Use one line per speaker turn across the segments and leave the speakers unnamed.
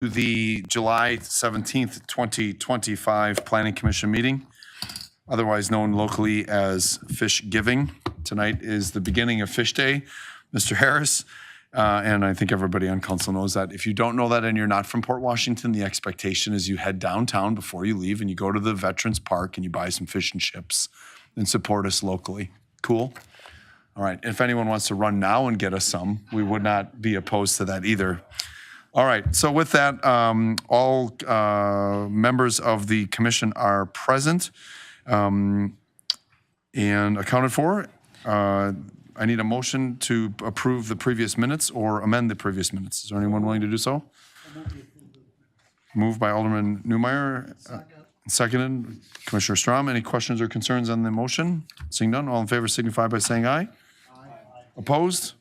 The July 17th, 2025 Planning Commission meeting, otherwise known locally as Fish Giving. Tonight is the beginning of Fish Day, Mr. Harris, and I think everybody on council knows that. If you don't know that and you're not from Port Washington, the expectation is you head downtown before you leave and you go to the Veterans Park and you buy some fish and chips and support us locally. Cool? All right, if anyone wants to run now and get us some, we would not be opposed to that either. All right, so with that, all members of the commission are present and accounted for. I need a motion to approve the previous minutes or amend the previous minutes. Is there anyone willing to do so? Moved by Alderman Newmeyer, seconded Commissioner Strom. Any questions or concerns on the motion? Seeing none, all in favor signify by saying aye. Opposed?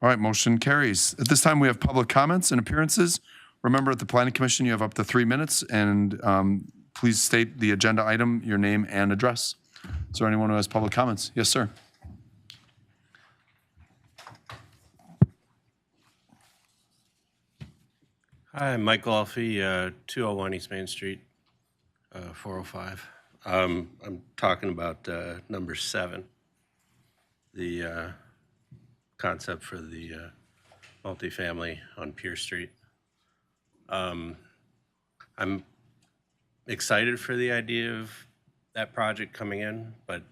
All right, motion carries. At this time, we have public comments and appearances. Remember, at the Planning Commission, you have up to 3 minutes, and please state the agenda item, your name, and address. Is there anyone who has public comments? Yes, sir.
Hi, Michael Alfie, 201 East Main Street, 405. I'm talking about number 7, the concept for the multifamily on Pierce Street. I'm excited for the idea of that project coming in, but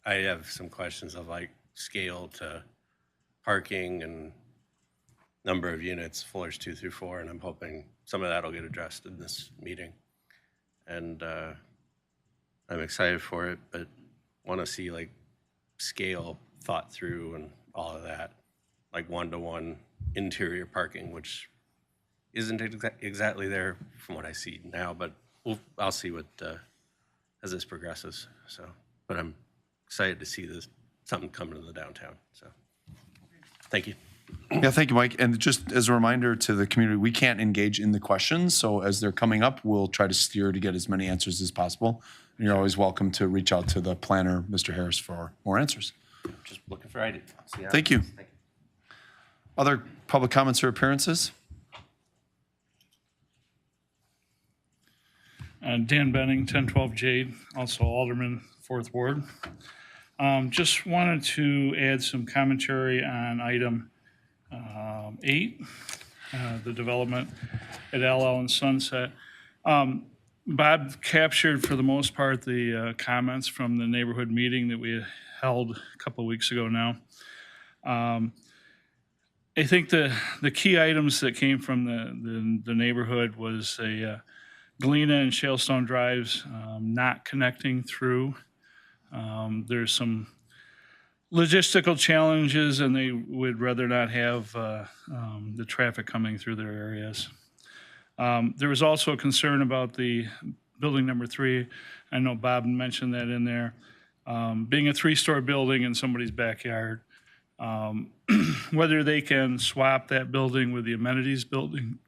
I have some questions of like scale to parking and number of units, floors 2 through 4, and I'm hoping some of that will get addressed in this meeting. And I'm excited for it, but want to see like scale thought through and all of that, like one-to-one interior parking, which isn't exactly there from what I see now, but I'll see what as this progresses. So, but I'm excited to see this something coming to the downtown. So, thank you.
Yeah, thank you, Mike. And just as a reminder to the community, we can't engage in the questions. So as they're coming up, we'll try to steer to get as many answers as possible. And you're always welcome to reach out to the planner, Mr. Harris, for more answers.
Just looking for ideas.
Thank you. Other public comments or appearances?
Dan Benning, 1012 Jade, also Alderman, 4th Ward. Just wanted to add some commentary on item 8, the development at LL and Sunset. Bob captured, for the most part, the comments from the neighborhood meeting that we held a couple of weeks ago now. I think the key items that came from the neighborhood was a Galena and Shalestone Drives not connecting through. There's some logistical challenges, and they would rather not have the traffic coming through their areas. There was also a concern about the building number 3. I know Bob mentioned that in there. Being a 3-story building in somebody's backyard, whether they can swap that building with the amenities building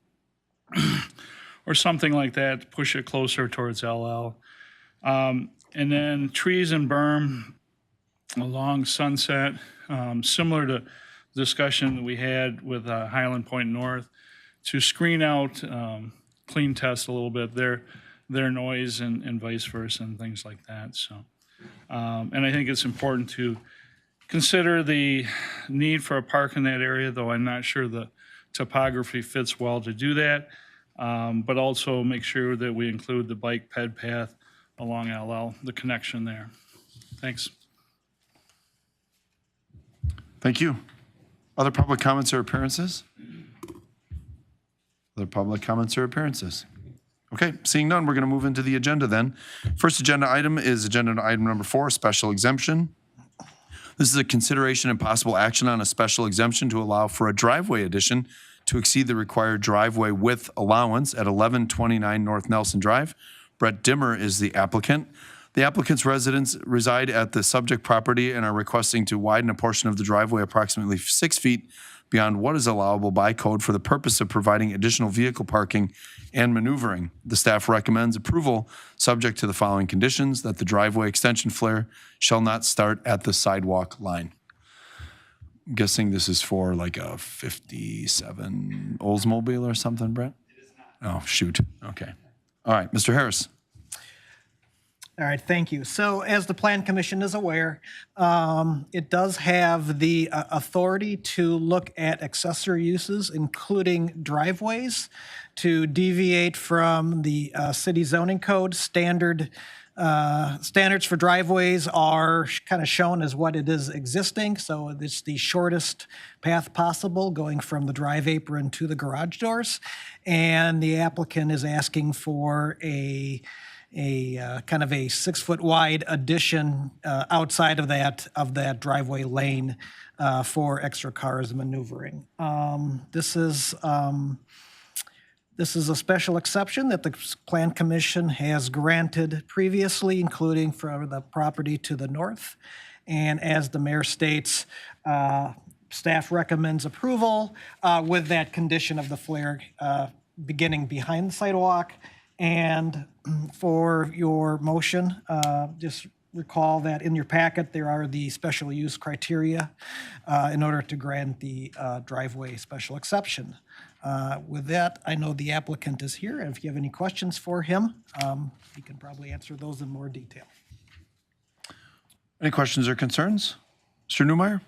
or something like that to push it closer towards LL. And then trees and berm along Sunset, similar to discussion that we had with Highland Point North, to screen out, clean test a little bit their noise and vice versa and things like that. So, and I think it's important to consider the need for a park in that area, though I'm not sure the topography fits well to do that, but also make sure that we include the bike ped path along LL, the connection there. Thanks.
Thank you. Other public comments or appearances? Other public comments or appearances? Okay, seeing none, we're going to move into the agenda then. First agenda item is agenda item number 4, special exemption. This is a consideration and possible action on a special exemption to allow for a driveway addition to exceed the required driveway width allowance at 1129 North Nelson Drive. Brett Dimmer is the applicant. The applicant's residents reside at the subject property and are requesting to widen a portion of the driveway approximately 6 feet beyond what is allowable by code for the purpose of providing additional vehicle parking and maneuvering. The staff recommends approval subject to the following conditions: that the driveway extension flare shall not start at the sidewalk line. I'm guessing this is for like a 57 Oldsmobile or something, Brett?
It
Oh, shoot. Okay. All right, Mr. Harris.
All right, thank you. So as the Plan Commission is aware, it does have the authority to look at accessory uses, including driveways, to deviate from the city zoning code. Standards for driveways are kind of shown as what it is existing. So it's the shortest path possible going from the drive apron to the garage doors. And the applicant is asking for a kind of a 6-foot wide addition outside of that driveway lane for extra cars maneuvering. This is a special exception that the Plan Commission has granted previously, including for the property to the north. And as the mayor states, staff recommends approval with that condition of the flare beginning behind the sidewalk. And for your motion, just recall that in your packet, there are the special use criteria in order to grant the driveway special exception. With that, I know the applicant is here, and if you have any questions for him, he can probably answer those in more detail.
Any questions or concerns? Mr. Newmeyer?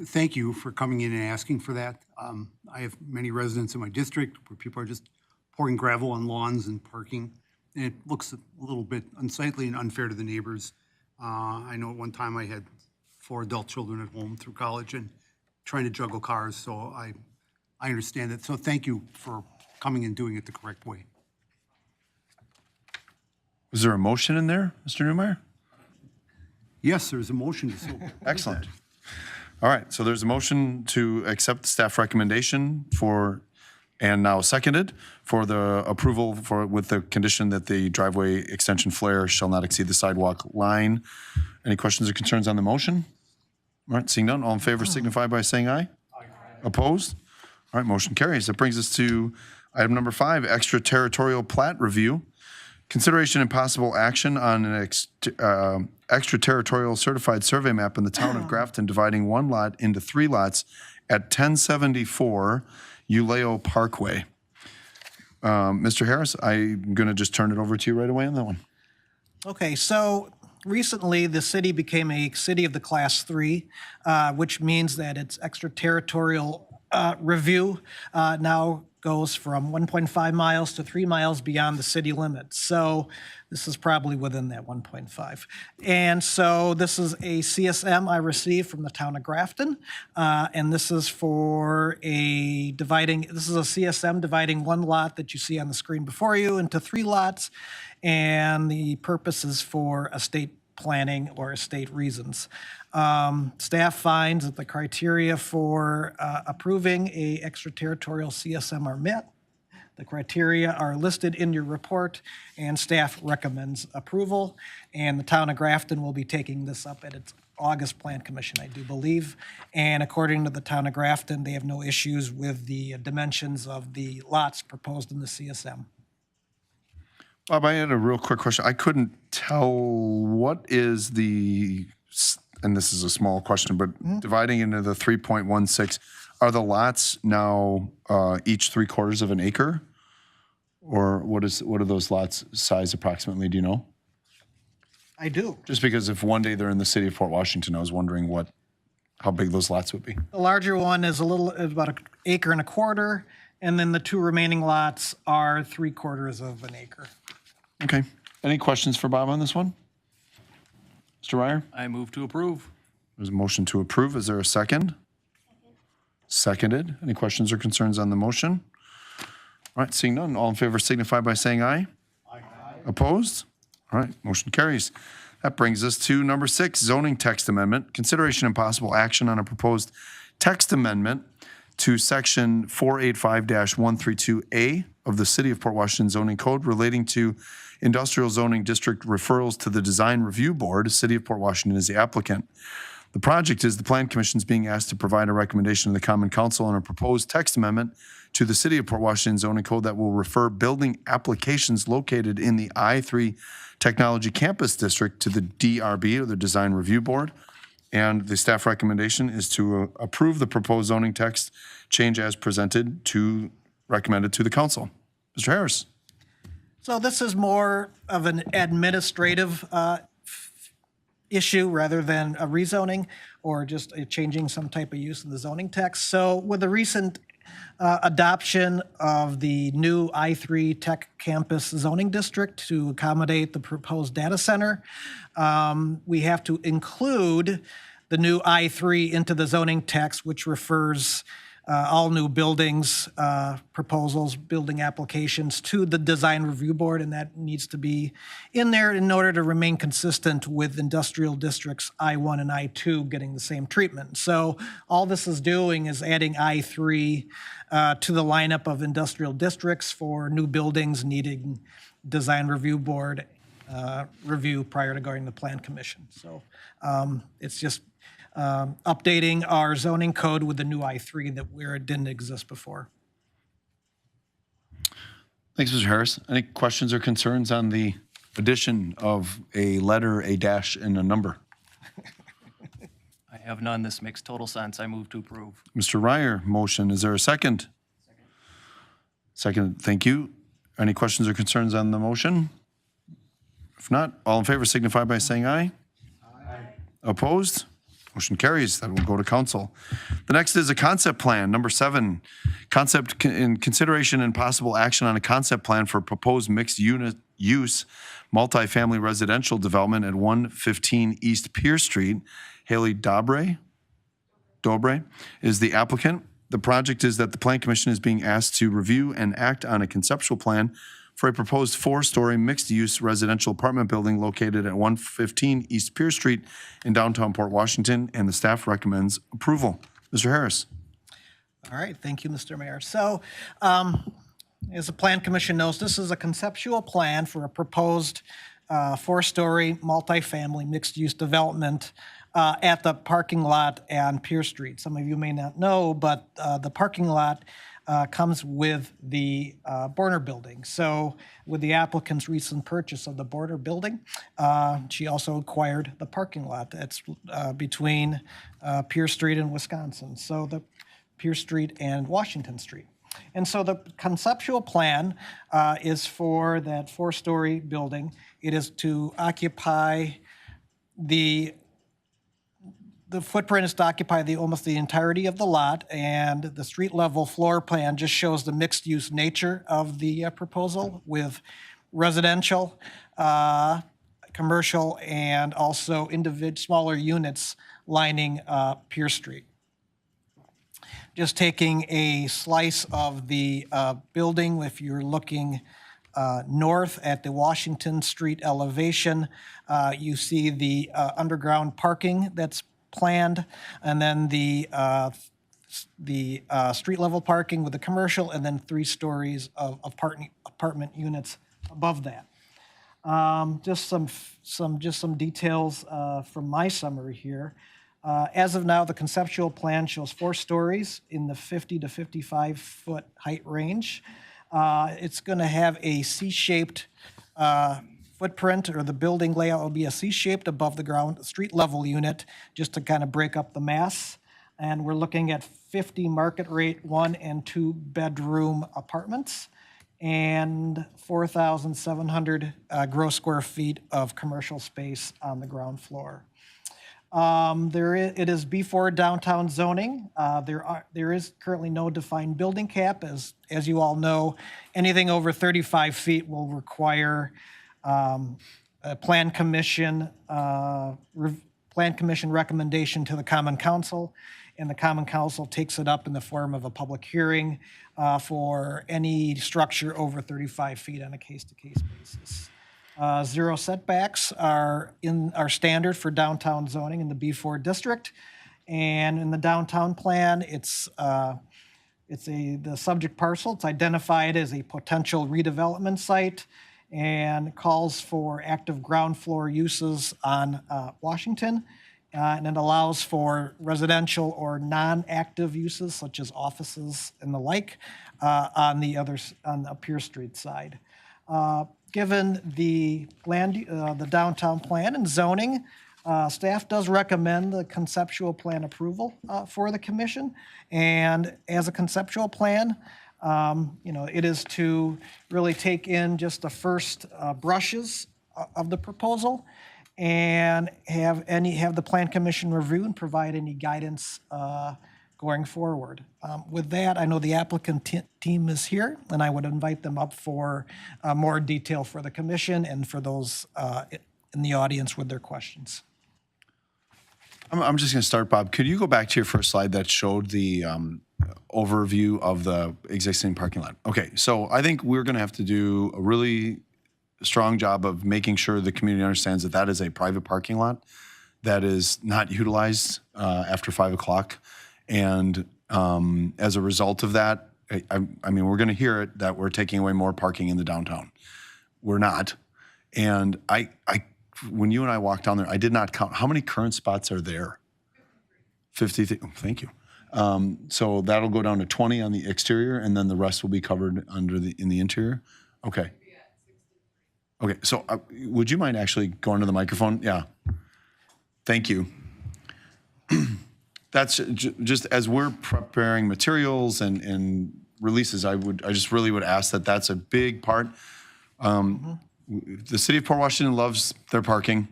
Thank you for coming in and asking for that. I have many residents in my district where people are just pouring gravel on lawns and parking, and it looks a little bit unsightly and unfair to the neighbors. I know at one time I had 4 adult children at home through college and trying to juggle cars, so I understand it. So thank you for coming and doing it the correct way.
Was there a motion in there, Mr. Newmeyer?
Yes, there's a motion to so.
Excellent. All right, so there's a motion to accept the staff recommendation for, and now seconded, for the approval for, with the condition that the driveway extension flare shall not exceed the sidewalk line. Any questions or concerns on the motion? All right, seeing none, all in favor signify by saying aye. Aye. Opposed? All right, motion carries. That brings us to item number 5, extraterritorial plat review. Consideration and possible action on an extraterritorial certified survey map in the town of Grafton dividing one lot into 3 lots at 1074 Uleo Parkway. Mr. Harris, I'm going to just turn it over to you right away on that one.
Okay, so recently the city became a city of the class 3, which means that its extraterritorial review now goes from 1.5 miles to 3 miles beyond the city limits. So this is probably within that 1.5. And so this is a CSM I received from the town of Grafton. And this is for this is a CSM dividing one lot that you see on the screen before you into 3 lots. And the purpose is for estate planning or estate reasons. Staff finds that the criteria for approving a extraterritorial CSM are met. The criteria are listed in your report, and staff recommends approval. And the town of Grafton will be taking this up at its August Plan Commission, I do believe. And according to the town of Grafton, they have no issues with the dimensions of the lots proposed in the CSM.
Bob, I had a real quick question. I couldn't tell what is the, and this is a small question, but dividing into the 3.16, are the lots now each 3/4 of an acre? Or what are those lots size approximately, do you know?
I do.
Just because if one day they're in the city of Port Washington, I was wondering how big those lots would be.
The larger one is about 1.25 acres, and then the 2 remaining lots are 3/4 of an acre.
Okay. Any questions for Bob on this one? Mr. Ryer?
I move to approve.
There's a motion to approve. Is there a second? Seconded. Any questions or concerns on the motion? All right, seeing none, all in favor signify by saying aye. Aye. Opposed? All right, motion carries. That brings us to number 6, zoning text amendment. Consideration and possible action on a proposed text amendment to section 485-132A of the City of Port Washington zoning code relating to industrial zoning district referrals to the Design Review Board. City of Port Washington is the applicant. The project is the Plan Commission is being asked to provide a recommendation to the Common Council on a proposed text amendment to the City of Port Washington zoning code that will refer building applications located in the I-3 Technology Campus District to the DRB, or the Design Review Board. And the staff recommendation is to approve the proposed zoning text change as presented recommended to the council. Mr. Harris.
So this is more of an administrative issue rather than a rezoning or just changing some type of use in the zoning text. So with the recent adoption of the new I-3 Tech Campus zoning district to accommodate the proposed data center, we have to include the new I-3 into the zoning text, which refers all new buildings, proposals, building applications to the design review board, and that needs to be in there in order to remain consistent with industrial districts I-1 and I-2 getting the same treatment. So all this is doing is adding I-3 to the lineup of industrial districts for new buildings needing design review board review prior to going to the plan commission. So it's just updating our zoning code with the new I-3 that where it didn't exist before.
Thanks, Mr. Harris. Any questions or concerns on the addition of a letter, a dash, and a number?
I have none. This makes total sense. I move to approve.
Mr. Ryer, motion. Is there a second? Second, thank you. Any questions or concerns on the motion? If not, all in favor signify by saying aye. Aye. Opposed? Motion carries. That will go to council. The next is a concept plan, number 7. Concept in consideration and possible action on a concept plan for proposed mixed use multifamily residential development at 115 East Pier Street. Haley Dobre is the applicant. The project is that the Plan Commission is being asked to review and act on a conceptual plan for a proposed 4-story mixed-use residential apartment building located at 115 East Pier Street in downtown Port Washington, and the staff recommends approval. Mr. Harris.
All right, thank you, Mr. Mayor. So, as the Plan Commission knows, this is a conceptual plan for a proposed 4-story multifamily mixed-use development at the parking lot on Pier Street. Some of you may not know, but the parking lot comes with the Borner building. So with the applicant's recent purchase of the Border building, she also acquired the parking lot that's between Pier Street and Wisconsin. So the Pier Street and Washington Street. And so the conceptual plan is for that 4-story building. It is to occupy the footprint is to occupy almost the entirety of the lot, and the street level floor plan just shows the mixed use nature of the proposal with residential, commercial, and also smaller units lining Pier Street. Just taking a slice of the building, if you're looking north at the Washington Street elevation, you see the underground parking that's planned, and then the street level parking with the commercial, and then 3 stories of apartment units above that. Just some details from my summary here. As of now, the conceptual plan shows 4 stories in the 50 to 55 foot height range. It's going to have a C-shaped footprint, or the building layout will be a C-shaped above the ground street level unit, just to kind of break up the mass. And we're looking at 50 market rate 1 and 2 bedroom apartments and 4,700 gross square feet of commercial space on the ground floor. It is B4 downtown zoning. There is currently no defined building cap. As you all know, anything over 35 feet will require a plan commission recommendation to the Common Council, and the Common Council takes it up in the form of a public hearing for any structure over 35 feet on a case-to-case basis. 0 setbacks are standard for downtown zoning in the B4 district, and in the downtown plan, the subject parcel. It's identified as a potential redevelopment site, and calls for active ground floor uses on Washington, and it allows for residential or non-active uses such as offices and the like on the Pier Street side. Given the downtown plan and zoning, staff does recommend the conceptual plan approval for the commission. And as a conceptual plan, It is to really take in just the first brushes of the proposal and have the Plan Commission review and provide any guidance going forward. With that, I know the applicant team is here, and I would invite them up for more detail for the commission and for those in the audience with their questions.
I'm just going to start, Bob. Could you go back to your first slide that showed the overview of the existing parking lot? Okay, so I think we're going to have to do a really strong job of making sure the community understands that that is a private parking lot that is not utilized after 5 o'clock. And as a result of that, I mean, we're going to hear it that we're taking away more parking in the downtown. We're not. And when you and I walked down there, I did not count. How many current spots are there? 50. Thank you. So that'll go down to 20 on the exterior, and then the rest will be covered in the interior? Okay. Okay, so would you mind actually going to the microphone? Yeah. Thank you. That's just as we're preparing materials and releases, I just really would ask that that's a big part. The city of Port Washington loves their parking.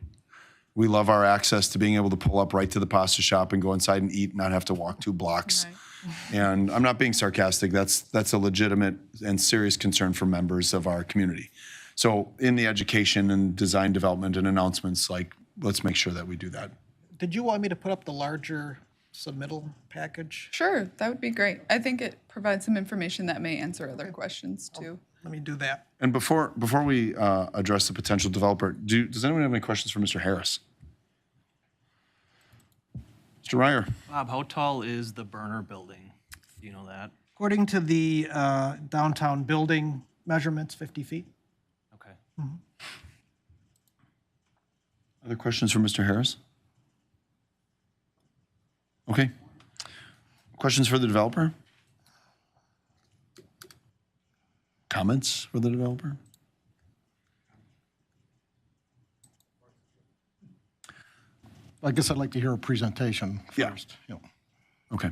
We love our access to being able to pull up right to the pasta shop and go inside and eat, not have to walk 2 blocks. Right. And I'm not being sarcastic. That's a legitimate and serious concern for members of our community. So in the education and design development and announcements, let's make sure that we do that.
Did you want me to put up the larger submittal package?
Sure, that would be great. I think it provides some information that may answer other questions too.
Let me do that.
And before we address the potential developer, does anyone have any questions for Mr. Harris? Mr. Ryer?
Bob, how tall is the burner building? Do you know that?
According to the downtown building measurements, 50 feet.
Okay.
Other questions for Mr. Harris? Okay. Questions for the developer? Comments for the developer?
I guess I'd like to hear a presentation
Yeah.
first. Yeah.
Okay.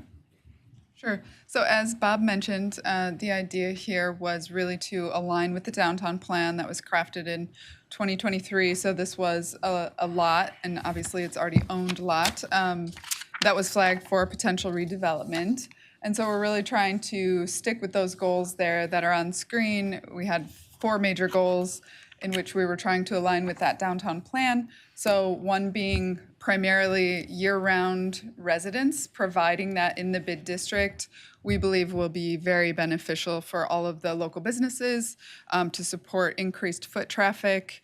Sure. So as Bob mentioned, the idea here was really to align with the downtown plan that was crafted in 2023. So this was a lot, and obviously it's already owned lot, that was flagged for potential redevelopment. And so we're really trying to stick with those goals there that are on screen. We had 4 major goals in which we were trying to align with that downtown plan. So one being primarily year-round residents, providing that in the bid district, we believe will be very beneficial for all of the local businesses to support increased foot traffic.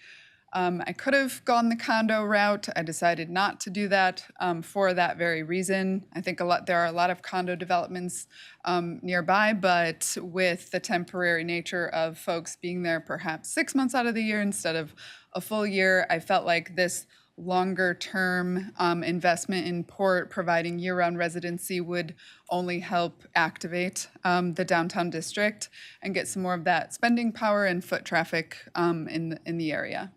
I could have gone the condo route. I decided not to do that for that very reason. I think there are a lot of condo developments nearby, but with the temporary nature of folks being there perhaps 6 months out of the year instead of a full year, I felt like this longer-term investment in Port providing year-round residency would only help activate the downtown district and get some more of that spending power and foot traffic in the area.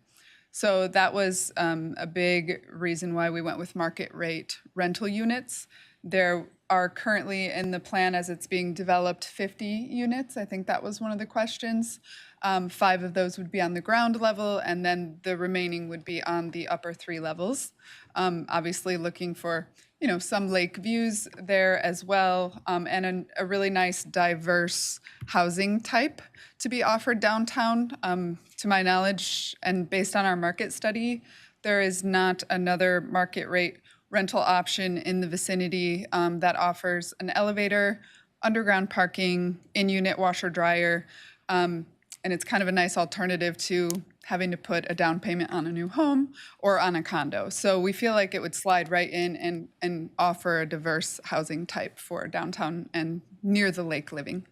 So that was a big reason why we went with market rate rental units. There are currently in the plan as it's being developed 50 units. I think that was one of the questions. 5 of those would be on the ground level, and then the remaining would be on the upper 3 levels. Obviously looking for some lake views there as well, and a really nice diverse housing type to be offered downtown. To my knowledge, and based on our market study, there is not another market rate rental option in the vicinity that offers an elevator, underground parking, in-unit washer dryer, and it's kind of a nice alternative to having to put a down payment on a new home or on a condo. So we feel like it would slide right in and offer a diverse housing type for downtown and near the lake living.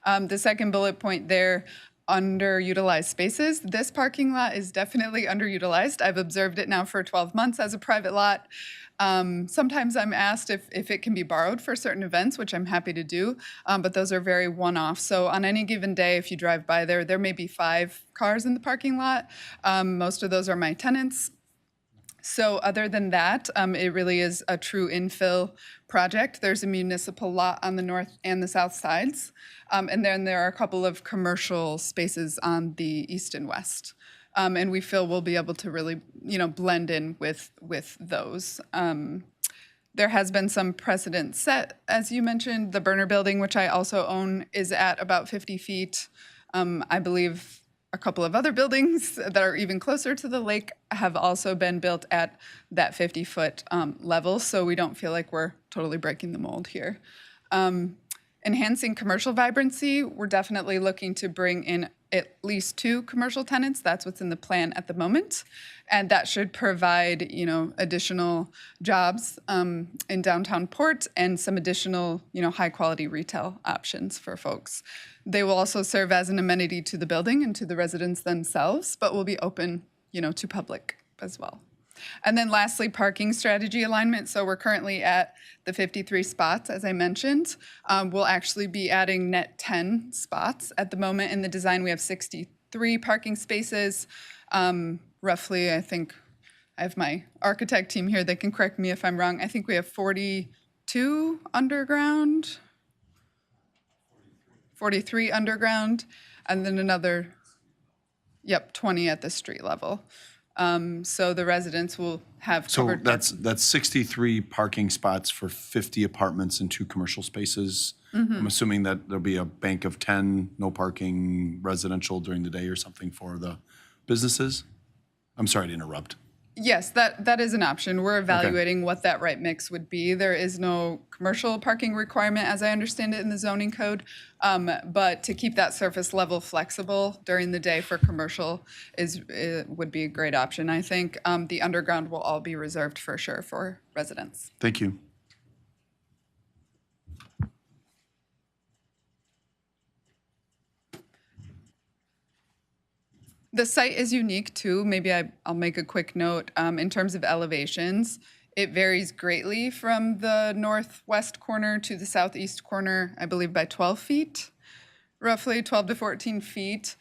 The second bullet point there, underutilized spaces. This parking lot is definitely underutilized. I've observed it now for 12 months as a private lot. Sometimes I'm asked if it can be borrowed for certain events, which I'm happy to do, but those are very one-off. So on any given day, if you drive by there may be 5 cars in the parking lot. Most of those are my tenants. So other than that, it really is a true infill project. There's a municipal lot on the north and the south sides. And then there are a couple of commercial spaces on the east and west. And we feel we'll be able to really, blend in with those. There has been some precedent set, as you mentioned. The Burner Building, which I also own, is at about 50 feet. I believe a couple of other buildings that are even closer to the lake have also been built at that 50-foot level, so we don't feel like we're totally breaking the mold here. Enhancing commercial vibrancy, we're definitely looking to bring in at least 2 commercial tenants. That's what's in the plan at the moment. And that should provide, additional jobs in downtown Port and some additional, high quality retail options for folks. They will also serve as an amenity to the building and to the residents themselves, but will be open, to public as well. And then lastly, parking strategy alignment. So we're currently at the 53 spots, as I mentioned. We'll actually be adding net 10 spots. At the moment in the design, we have 63 parking spaces. Roughly, I think, I have my architect team here. They can correct me if I'm wrong. I think we have 42 underground, 43 underground, and then another, 20 at the street level. So the residents will have
So
covered.
that's 63 parking spots for 50 apartments and 2 commercial spaces. I'm assuming that there'll be a bank of 10, no parking residential during the day or something for the businesses? I'm sorry to interrupt.
Yes, that is an option. We're evaluating what that right mix would be. There is no commercial parking requirement, as I understand it, in the zoning code. But to keep that surface level flexible during the day for commercial would be a great option. I think the underground will all be reserved for sure for residents.
Thank you.
The site is unique too. Maybe I'll make a quick note. In terms of elevations, it varies greatly from the northwest corner to the southeast corner, I believe by 12 feet, roughly 12 to 14 feet.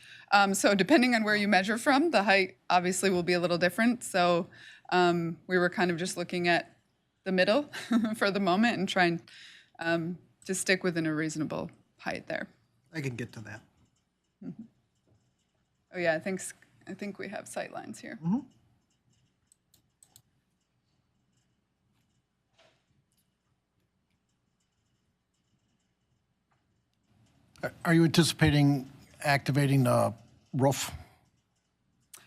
So depending on where you measure from, the height obviously will be a little different. So we were kind of just looking at the middle for the moment and trying to stick within a reasonable height there.
I can get to that.
Oh yeah, I think we have sight lines here.
Are you anticipating activating the roof?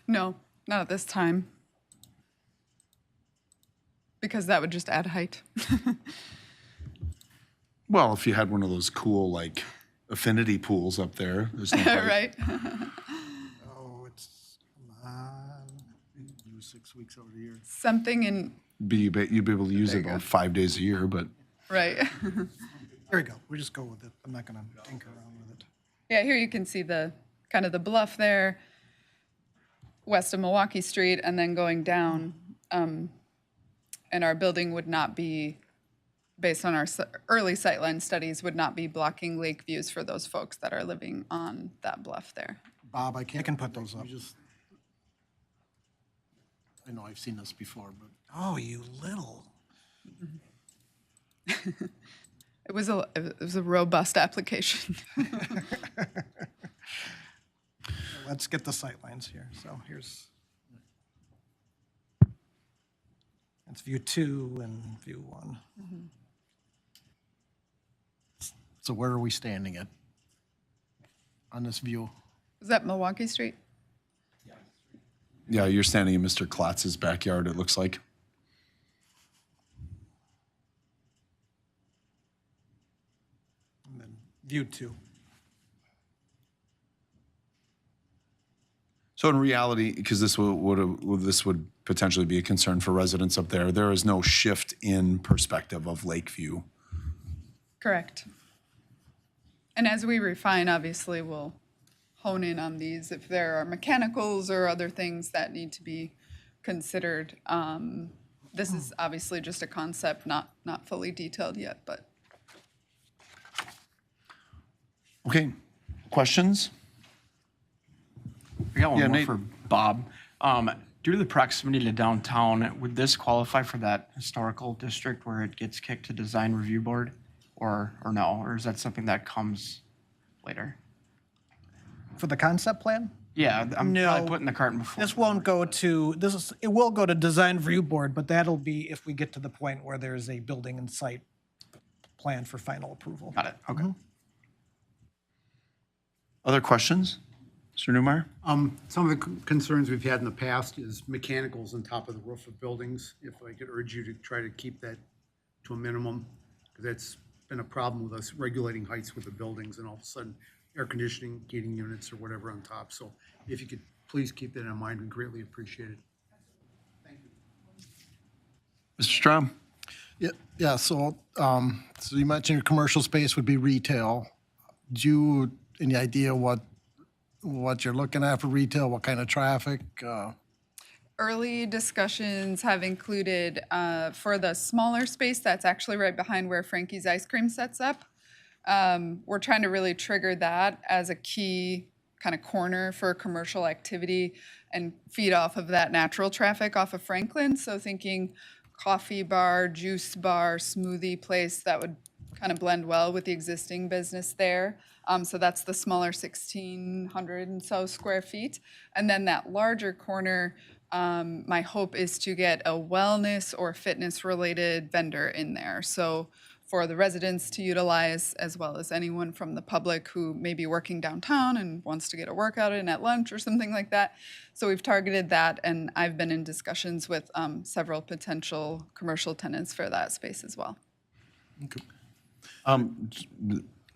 No, not at this time. Because that would just add height.
Well, if you had one of those cool, like, affinity pools up there, there's no height.
Right?
Oh, it's, come on. Do 6 weeks over the year.
Something in,
You'd be able to use it
you go.
about 5 days a year, but
right.
There we go. We just go with it. I'm not going to tinker around with it.
Yeah, here you can see the kind of the bluff there, west of Milwaukee Street, and then going down. And our building would not be, based on our early sightline studies, would not be blocking lake views for those folks that are living on that bluff there.
Bob, I can't.
I can put those up.
I know I've seen this before, but
Oh, you little.
It was a robust application.
Let's get the sight lines here. So here's, that's view 2 and view 1.
so where are we standing at on this view?
Is that Milwaukee Street?
yeah, you're standing in Mr. Klotz's backyard, it looks like.
And then view 2.
So in reality, because this would potentially be a concern for residents up there, there is no shift in perspective of Lakeview.
Correct. And as we refine, obviously, we'll hone in on these if there are mechanicals or other things that need to be considered. This is obviously just a concept, not fully detailed yet, but.
Okay, questions?
I got one
Yeah,
more
Nate.
for Bob. due to the proximity to downtown, would this qualify for that historical district where it gets kicked to design review board? Or no? Or is that something that comes later?
For the concept plan?
Yeah, I'm
No.
probably putting the cart before.
This won't go to, it will go to design review board, but that'll be if we get to the point where there's a building and site plan for final approval.
Got it, okay.
Other questions? Mr. Newmeyer?
Some of the concerns we've had in the past is mechanicals on top of the roof of buildings. If I could urge you to try to keep that to a minimum, because that's been a problem with us regulating heights with the buildings and all of a sudden air conditioning, heating units or whatever on top. So if you could please keep that in mind, we greatly appreciate it.
Mr. Strom?
Yeah, so you mentioned your commercial space would be retail. Do you, any idea what you're looking at for retail, what kind of traffic?
Early discussions have included, for the smaller space that's actually right behind where Frankie's Ice Cream sets up, we're trying to really trigger that as a key kind of corner for commercial activity and feed off of that natural traffic off of Franklin. So thinking coffee bar, juice bar, smoothie place that would kind of blend well with the existing business there. So that's the smaller 1,600 and so square feet. And then that larger corner, my hope is to get a wellness or fitness related vendor in there. So for the residents to utilize, as well as anyone from the public who may be working downtown and wants to get a workout in at lunch or something like that. So we've targeted that, and I've been in discussions with several potential commercial tenants for that space as well.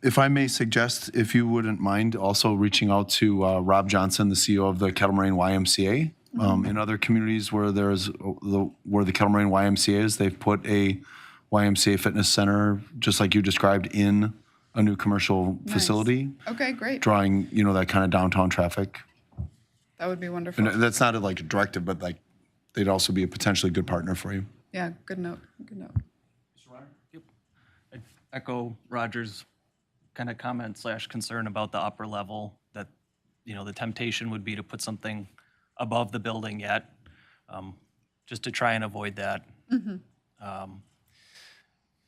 If I may suggest, if you wouldn't mind also reaching out to Rob Johnson, the CEO of the Kettle Moraine YMCA. In other communities where where the Kettle Moraine YMCA is, they've put a YMCA fitness center, just like you described, in a new commercial facility,
Okay, great.
drawing, that kind of downtown traffic.
That would be wonderful.
And that's not like a directive, but like they'd also be a potentially good partner for you.
Yeah, good note, good note.
Echo Roger's kind of comment / concern about the upper level, that, the temptation would be to put something above the building yet, just to try and avoid that.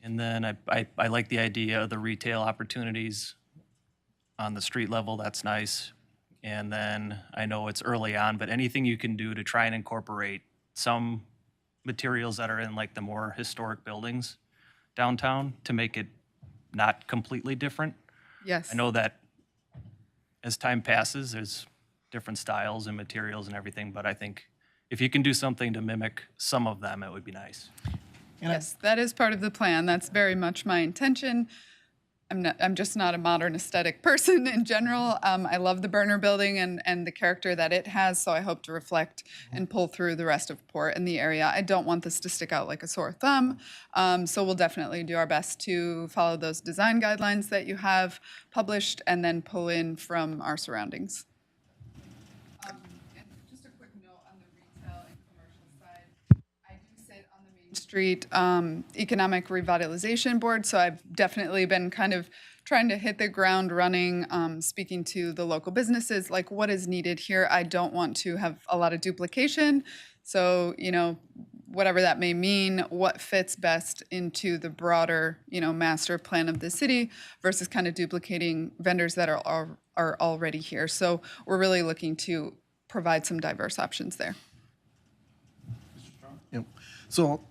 And then I like the idea of the retail opportunities on the street level, that's nice. And then I know it's early on, but anything you can do to try and incorporate some materials that are in like the more historic buildings downtown to make it not completely different.
Yes.
I know that as time passes, there's different styles and materials and everything, but I think if you can do something to mimic some of them, it would be nice.
Yes, that is part of the plan. That's very much my intention. I'm just not a modern aesthetic person in general. I love the burner building and the character that it has, so I hope to reflect and pull through the rest of Port and the area. I don't want this to stick out like a sore thumb, so we'll definitely do our best to follow those design guidelines that you have published and then pull in from our surroundings. And just a quick note on the retail and commercial side. I do sit on the Main Street Economic Revitalization Board, so I've definitely been kind of trying to hit the ground running, speaking to the local businesses, like what is needed here. I don't want to have a lot of duplication. So, whatever that may mean, what fits best into the broader, master plan of the city versus kind of duplicating vendors that are already here. So we're really looking to provide some diverse options there.
Yep. So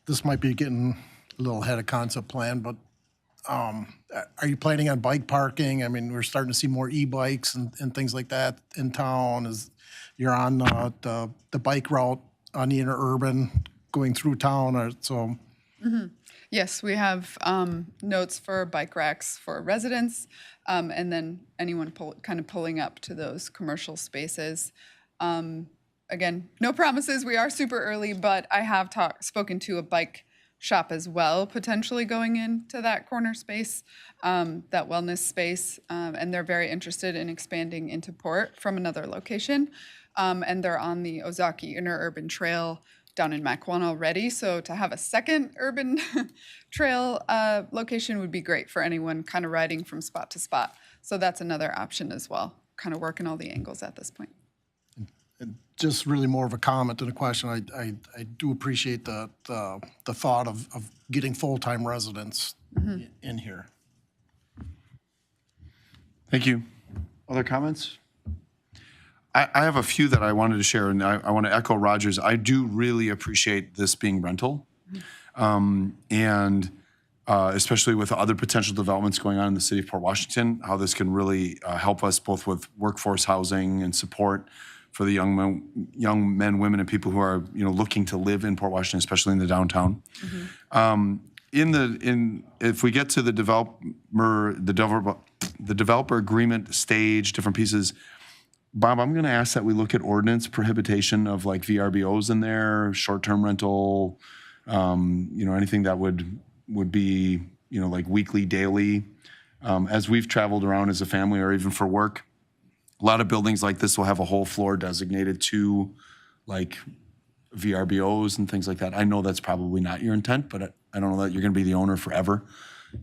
this might be getting a little ahead of concept plan, but are you planning on bike parking? I mean, we're starting to see more e-bikes and things like that in town. As you're on the bike route on the interurban going through town, or so.
Yes, we have notes for bike racks for residents, and then anyone pulling up to those commercial spaces. Again, no promises. We are super early, but I have spoken to a bike shop as well, potentially going into that corner space, that wellness space, and they're very interested in expanding into Port from another location. And they're on the Ozaki Interurban Trail down in Mac1 already. So to have a second urban trail location would be great for anyone kind of riding from spot to spot. So that's another option as well, kind of working all the angles at this point.
just really more of a comment than a question. I do appreciate the thought of getting full-time residents in here.
Thank you. Other comments? I have a few that I wanted to share, and I want to echo Roger's. I do really appreciate this being rental. And especially with other potential developments going on in the city of Port Washington, how this can really help us both with workforce housing and support for the young men, women, and people who are looking to live in Port Washington, especially in the downtown. If we get to the developer agreement stage, different pieces, Bob, I'm going to ask that we look at ordinance prohibition of like VRBOs in there, short-term rental, anything that would be, like weekly, daily. As we've traveled around as a family or even for work, a lot of buildings like this will have a whole floor designated to like VRBOs and things like that. I know that's probably not your intent, but I don't know that you're going to be the owner forever.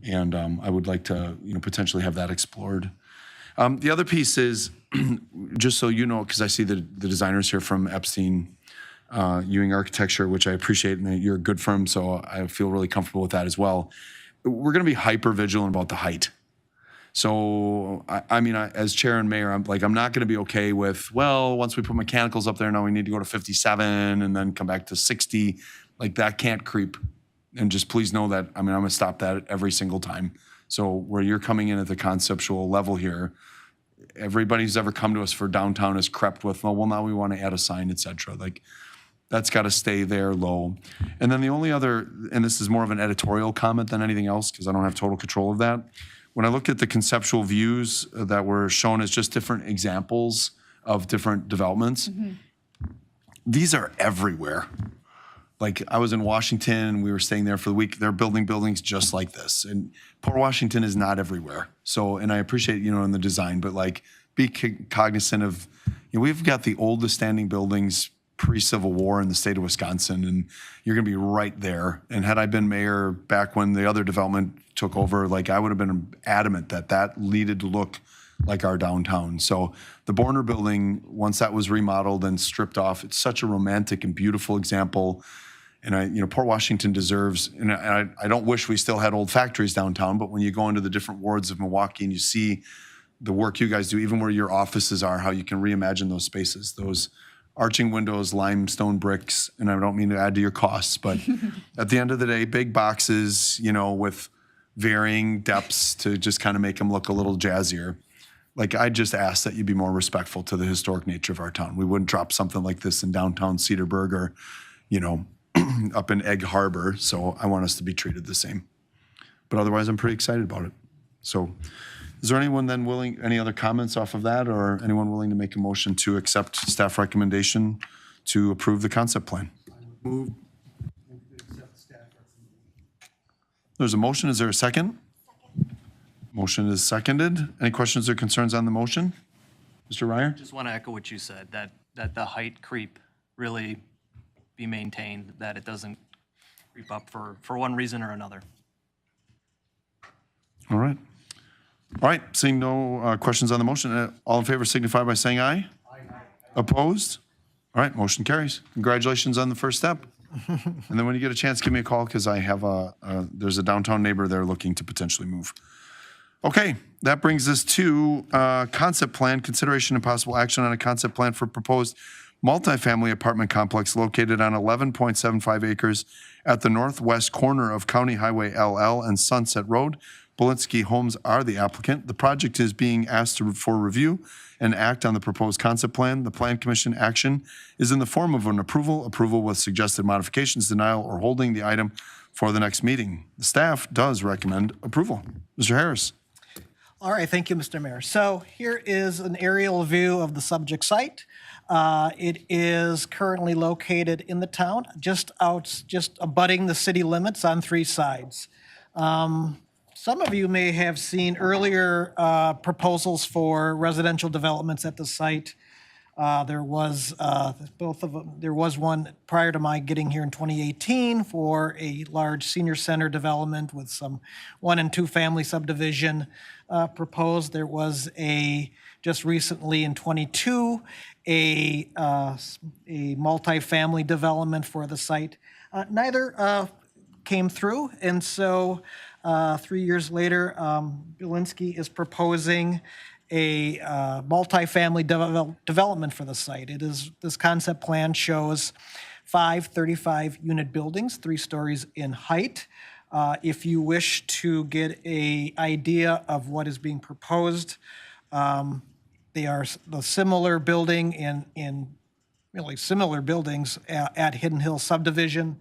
And I would like to, potentially have that explored. The other piece is, just so you know, because I see the designers here from Epstein Ewing Architecture, which I appreciate, and you're a good firm, so I feel really comfortable with that as well. We're going to be hyper vigilant about the height. So, I mean, as chair and mayor, I'm not going to be okay with, well, once we put mechanicals up there, now we need to go to 57 and then come back to 60. Like, that can't creep. And just please know that, I'm going to stop that every single time. So where you're coming in at the conceptual level here, everybody who's ever come to us for downtown has crept with, well, now we want to add a sign, et cetera. Like, that's got to stay there low. And then the only other, and this is more of an editorial comment than anything else, because I don't have total control of that. When I looked at the conceptual views that were shown as just different examples of different developments, these are everywhere. Like, I was in Washington, we were staying there for the week. They're building buildings just like this. And Port Washington is not everywhere. So, and I appreciate, in the design, but like, be cognizant of, we've got the oldest standing buildings pre-Civil War in the state of Wisconsin, and you're going to be right there. And had I been mayor back when the other development took over, like, I would have been adamant that needed to look like our downtown. So the Borner building, once that was remodeled and stripped off, it's such a romantic and beautiful example. And Port Washington deserves, and I don't wish we still had old factories downtown, but when you go into the different wards of Milwaukee and you see the work you guys do, even where your offices are, how you can reimagine those spaces, those arching windows, limestone bricks, and I don't mean to add to your costs, but at the end of the day, big boxes, with varying depths to just kind of make them look a little jazzier. Like, I just ask that you be more respectful to the historic nature of our town. We wouldn't drop something like this in downtown Cedarburg or, up in Egg Harbor. So I want us to be treated the same. But otherwise, I'm pretty excited about it. So is there anyone then any other comments off of that, or anyone willing to make a motion to accept staff recommendation to approve the concept plan? There's a motion. Is there a second? Motion is seconded. Any questions or concerns on the motion? Mr. Ryer?
Just want to echo what you said, that the height creep really be maintained, that it doesn't creep up for one reason or another.
All right. All right, seeing no questions on the motion, all in favor signify by saying aye. Aye. Opposed? All right, motion carries. Congratulations on the first step. And then when you get a chance, give me a call, because I have there's a downtown neighbor there looking to potentially move. Okay, that brings us to concept plan, consideration and possible action on a concept plan for proposed multifamily apartment complex located on 11.75 acres at the northwest corner of County Highway LL and Sunset Road. Bolinsky Homes are the applicant. The project is being asked for review and act on the proposed concept plan. The Plan Commission action is in the form of an approval with suggested modifications, denial, or holding the item for the next meeting. The staff does recommend approval. Mr. Harris.
All right, thank you, Mr. Mayor. So here is an aerial view of the subject site. It is currently located in the town, just abutting the city limits on three sides. Some of you may have seen earlier proposals for residential developments at the site. There was There was one prior to my getting here in 2018 for a large senior center development with some 1- and 2-family subdivision proposed. There was a just recently in '22, a multifamily development for the site. Neither came through, and so 3 years later, Bielinski is proposing a multifamily development for the site. This concept plan shows 5 35-unit buildings, 3 stories in height. If you wish to get an idea of what is being proposed, they are the similar building in really similar buildings at Hidden Hill subdivision.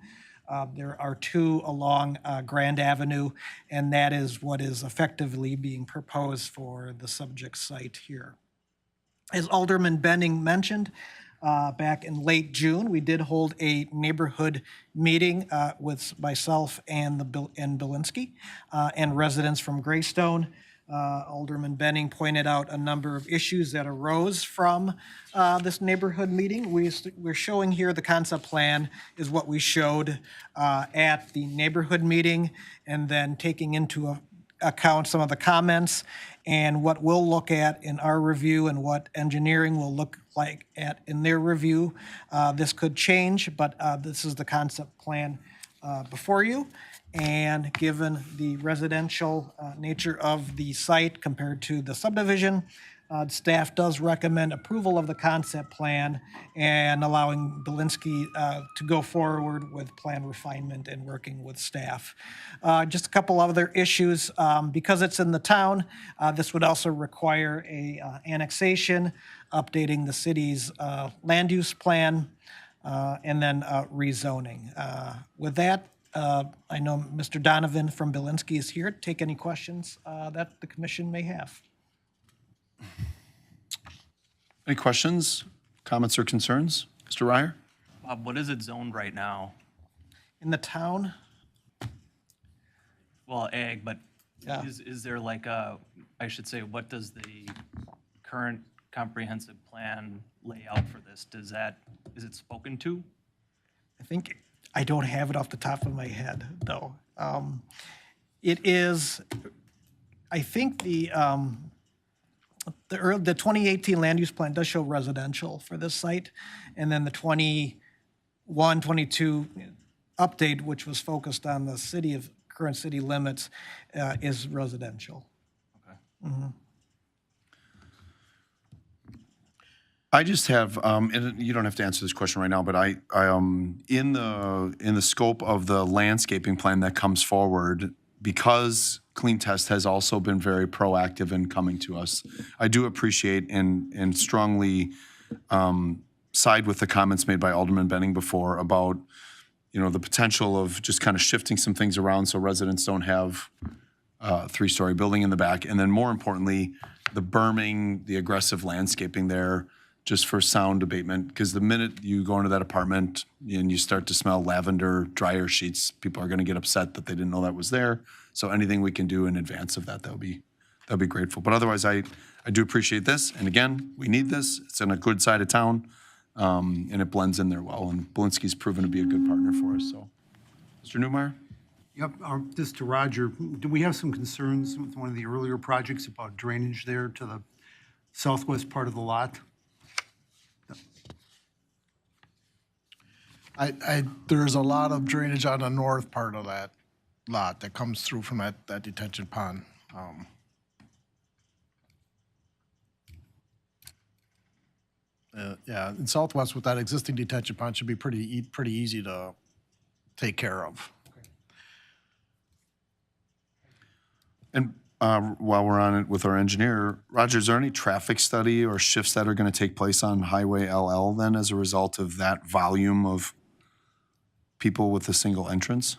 There are 2 along Grand Avenue, and that is what is effectively being proposed for the subject site here. As Alderman Benning mentioned, back in late June, we did hold a neighborhood meeting with myself and Bielinski and residents from Greystone. Alderman Benning pointed out a number of issues that arose from this neighborhood meeting. We're showing here the concept plan is what we showed at the neighborhood meeting, and then taking into account some of the comments and what we'll look at in our review and what engineering will look like in their review. This could change, but this is the concept plan before you. And given the residential nature of the site compared to the subdivision, staff does recommend approval of the concept plan and allowing Bielinski to go forward with plan refinement and working with staff. Just a couple other issues. Because it's in the town, this would also require a annexation, updating the city's land use plan, and then rezoning. With that, I know Mr. Donovan from Bielinski is here to take any questions that the commission may have.
Any questions, comments, or concerns? Mr. Ryer?
Bob, what is it zoned right now?
In the town,
Well, ag, but
Yeah.
is there like I should say, what does the current comprehensive plan lay out for this? Is it spoken to?
I think, I don't have it off the top of my head, though. It is, I think the 2018 land use plan does show residential for this site, and then the 21, 22 update, which was focused on the current city limits, is residential.
I just have, and you don't have to answer this question right now, but I in the scope of the landscaping plan that comes forward, because Clean Test has also been very proactive in coming to us, I do appreciate and strongly side with the comments made by Alderman Benning before about, the potential of just kind of shifting some things around so residents don't have a 3-story building in the back, and then more importantly, the berming, the aggressive landscaping there, just for sound abatement, because the minute you go into that apartment and you start to smell lavender dryer sheets, people are going to get upset that they didn't know that was there. So anything we can do in advance of that, that'll be grateful. But otherwise, I do appreciate this. And again, we need this. It's in a good side of town, and it blends in there well. And Bielinski's proven to be a good partner for us. So, Mr. Newmeyer?
Yep, just to Roger, do we have some concerns with one of the earlier projects about drainage there to the southwest part of the lot?
There's a lot of drainage on the north part of that lot that comes through from that detention pond. Yeah, in Southwest with that existing detention pond should be pretty easy to take care of.
And while we're on it with our engineer, Roger, is there any traffic study or shifts that are going to take place on Highway LL then as a result of that volume of people with a single entrance?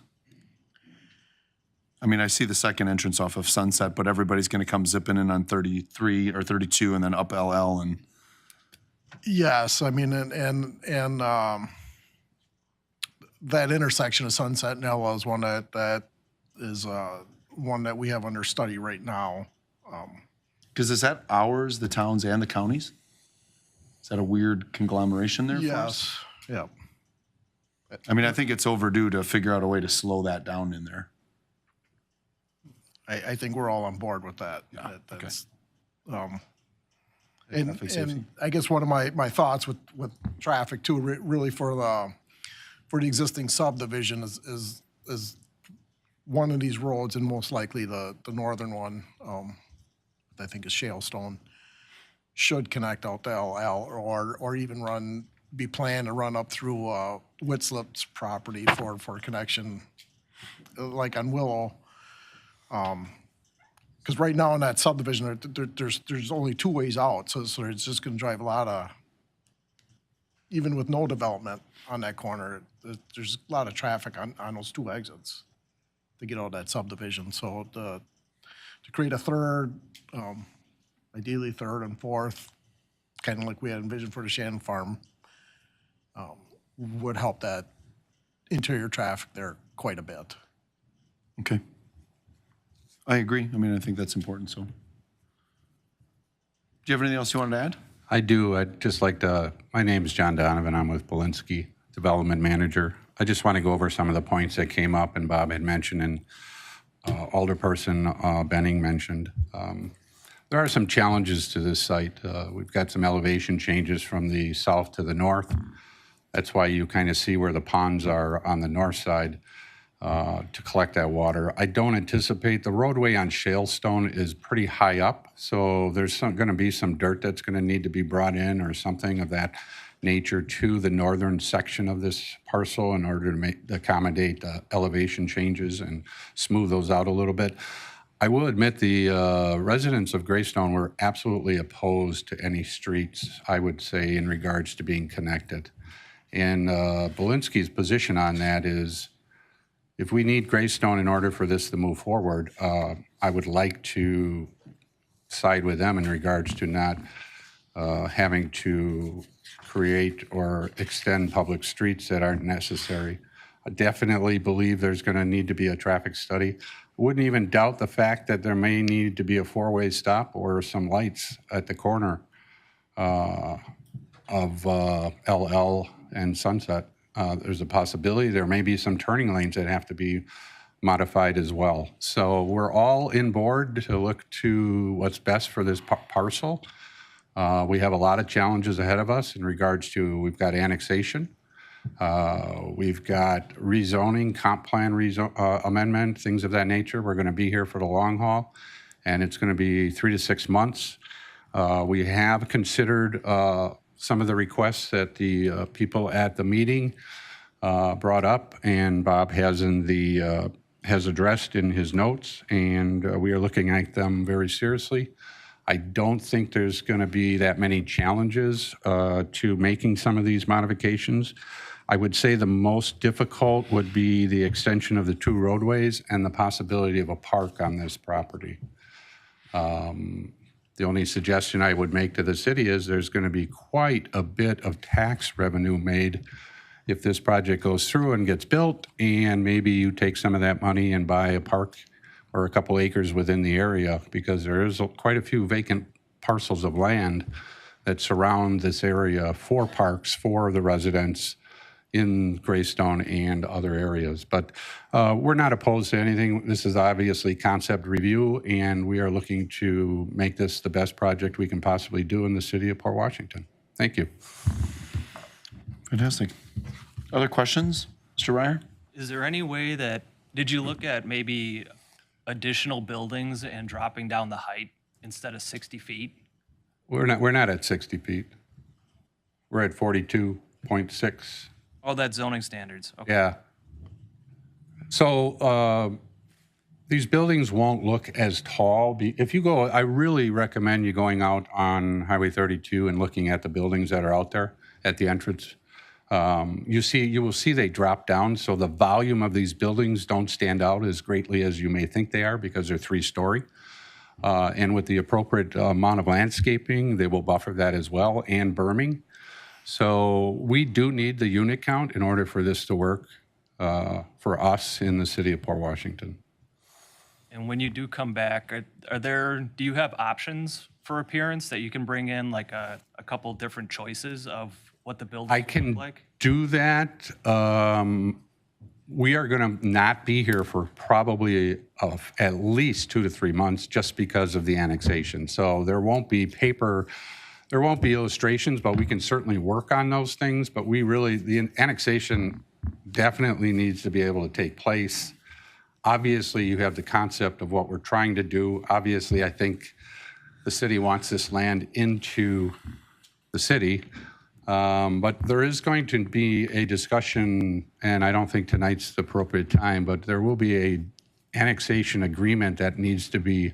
I mean, I see the second entrance off of Sunset, but everybody's going to come zipping in on 33 or 32 and then up LL and.
Yes, I mean, and that intersection of Sunset and LL is one that is one that we have under study right now.
Because is that ours, the towns and the counties? Is that a weird conglomeration there for us?
Yes, yeah.
I mean, I think it's overdue to figure out a way to slow that down in there.
I think we're all on board with that.
Yeah, okay.
That's,
Traffic safety.
And I guess one of my thoughts with traffic too, really for the existing subdivision is one of these roads, and most likely the northern one, I think is Shalestone, should connect out to LL or even be planned to run up through Whitslip's property for connection, like on Willow. Because right now in that subdivision, there's only two ways out, so it's just gonna drive a lot of, even with no development on that corner, there's a lot of traffic on those two exits to get out of that subdivision. So to create a third, ideally third and fourth, kind of like we had envisioned for the Shannon Farm, would help that interior traffic there quite a bit.
Okay. I agree. I mean, I think that's important, so. Do you have anything else you wanted to add?
I do. I'd just like to, my name is John Donovan. I'm with Belinsky, Development Manager. I just want to go over some of the points that came up and Bob had mentioned and Alderperson Benning mentioned. There are some challenges to this site. We've got some elevation changes from the south to the north. That's why you kind of see where the ponds are on the north side to collect that water. I don't anticipate, the roadway on Shalestone is pretty high up, so there's going to be some dirt that's going to need to be brought in or something of that nature to the northern section of this parcel in order to accommodate elevation changes and smooth those out a little bit. I will admit the residents of Greystone were absolutely opposed to any streets, I would say, in regards to being connected. And Belinsky's position on that is, if we need Greystone in order for this to move forward, I would like to side with them in regards to not having to create or extend public streets that aren't necessary. I definitely believe there's going to need to be a traffic study. Wouldn't even doubt the fact that there may need to be a four-way stop or some lights at the corner of LL and Sunset. There's a possibility there may be some turning lanes that have to be modified as well. So we're all in board to look to what's best for this parcel. We have a lot of challenges ahead of us in regards to, we've got annexation, we've got rezoning, comp plan amendment, things of that nature. We're going to be here for the long haul, and it's going to be 3 to 6 months. We have considered some of the requests that the people at the meeting brought up, and Bob has has addressed in his notes, and we are looking at them very seriously. I don't think there's going to be that many challenges to making some of these modifications. I would say the most difficult would be the extension of the two roadways and the possibility of a park on this property. The only suggestion I would make to the city is there's going to be quite a bit of tax revenue made if this project goes through and gets built, and maybe you take some of that money and buy a park or a couple acres within the area, because there is quite a few vacant parcels of land that surround this area for parks for the residents in Greystone and other areas. But we're not opposed to anything. This is obviously concept review, and we are looking to make this the best project we can possibly do in the city of Port Washington. Thank you.
Fantastic. Other questions? Mr. Ryer?
Is there any way that, did you look at maybe additional buildings and dropping down the height instead of 60 feet?
We're not at 60 feet. We're at 42.6.
Oh, that's zoning standards. Okay.
Yeah. So these buildings won't look as tall. If you go, I really recommend you going out on Highway 32 and looking at the buildings that are out there at the entrance. You will see they drop down, so the volume of these buildings don't stand out as greatly as you may think they are because they're 3-story. And with the appropriate amount of landscaping, they will buffer that as well, and berming. So we do need the unit count in order for this to work for us in the city of Port Washington.
And when you do come back, do you have options for appearance that you can bring in, like a couple different choices of what the building
I can
look like?
do that. We are going to not be here for probably at least 2 to 3 months just because of the annexation. So there won't be paper There won't be illustrations, but we can certainly work on those things. But the annexation definitely needs to be able to take place. Obviously, you have the concept of what we're trying to do. Obviously, I think the city wants this land into the city. But there is going to be a discussion, and I don't think tonight's the appropriate time, but there will be a annexation agreement that needs to be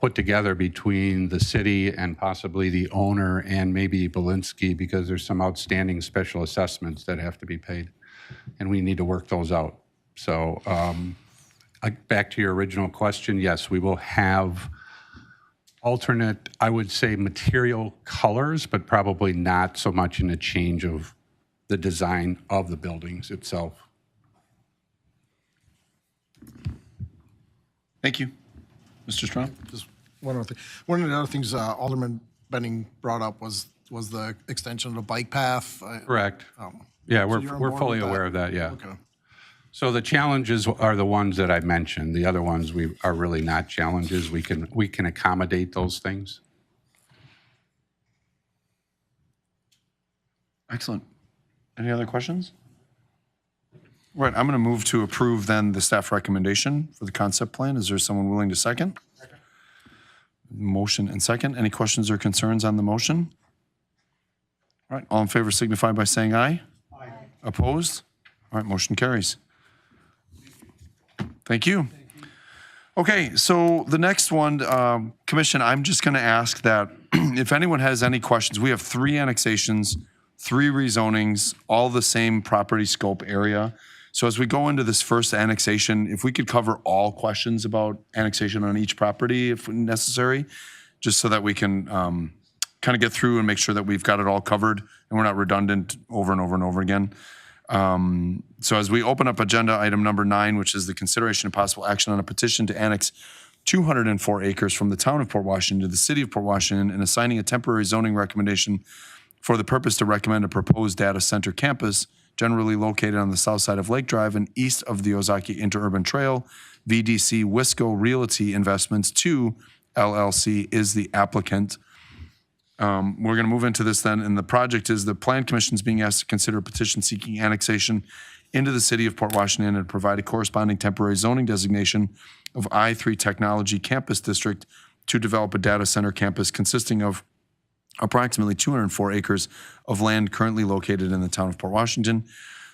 put together between the city and possibly the owner and maybe Belinsky, because there's some outstanding special assessments that have to be paid, and we need to work those out. So back to your original question, yes, we will have alternate, I would say, material colors, but probably not so much in a change of the design of the buildings itself.
Thank you. Mr. Strong?
Just one other thing. One of the other things Alderman Benning brought up was the extension of the bike path.
Correct. Yeah,
so you're on
we're
board
fully
with that?
aware of that, yeah.
Okay.
So the challenges are the ones that I mentioned. The other ones are really not challenges. We can accommodate those things.
Excellent. Any other questions? Right, I'm going to move to approve then the staff recommendation for the concept plan. Is there someone willing to second? Motion and second. Any questions or concerns on the motion? All right, all in favor signify by saying aye. Aye. Opposed? All right, motion carries. Thank you. Okay, so the next one, Commission, I'm just going to ask that if anyone has any questions, we have 3 annexations, 3 rezonings, all the same property scope area. So as we go into this first annexation, if we could cover all questions about annexation on each property if necessary, just so that we can kind of get through and make sure that we've got it all covered and we're not redundant over and over and over again. So as we open up agenda item number 9, which is the consideration of possible action on a petition to annex 204 acres from the town of Port Washington to the city of Port Washington and assigning a temporary zoning recommendation for the purpose to recommend a proposed data center campus generally located on the south side of Lake Drive and east of the Ozaki Interurban Trail. VDC Wisco Realty Investments 2 LLC is the applicant. We're going to move into this then, and the project is the Plan Commission is being asked to consider a petition seeking annexation into the city of Port Washington and provide a corresponding temporary zoning designation of I-3 Technology Campus District to develop a data center campus consisting of approximately 204 acres of land currently located in the town of Port Washington.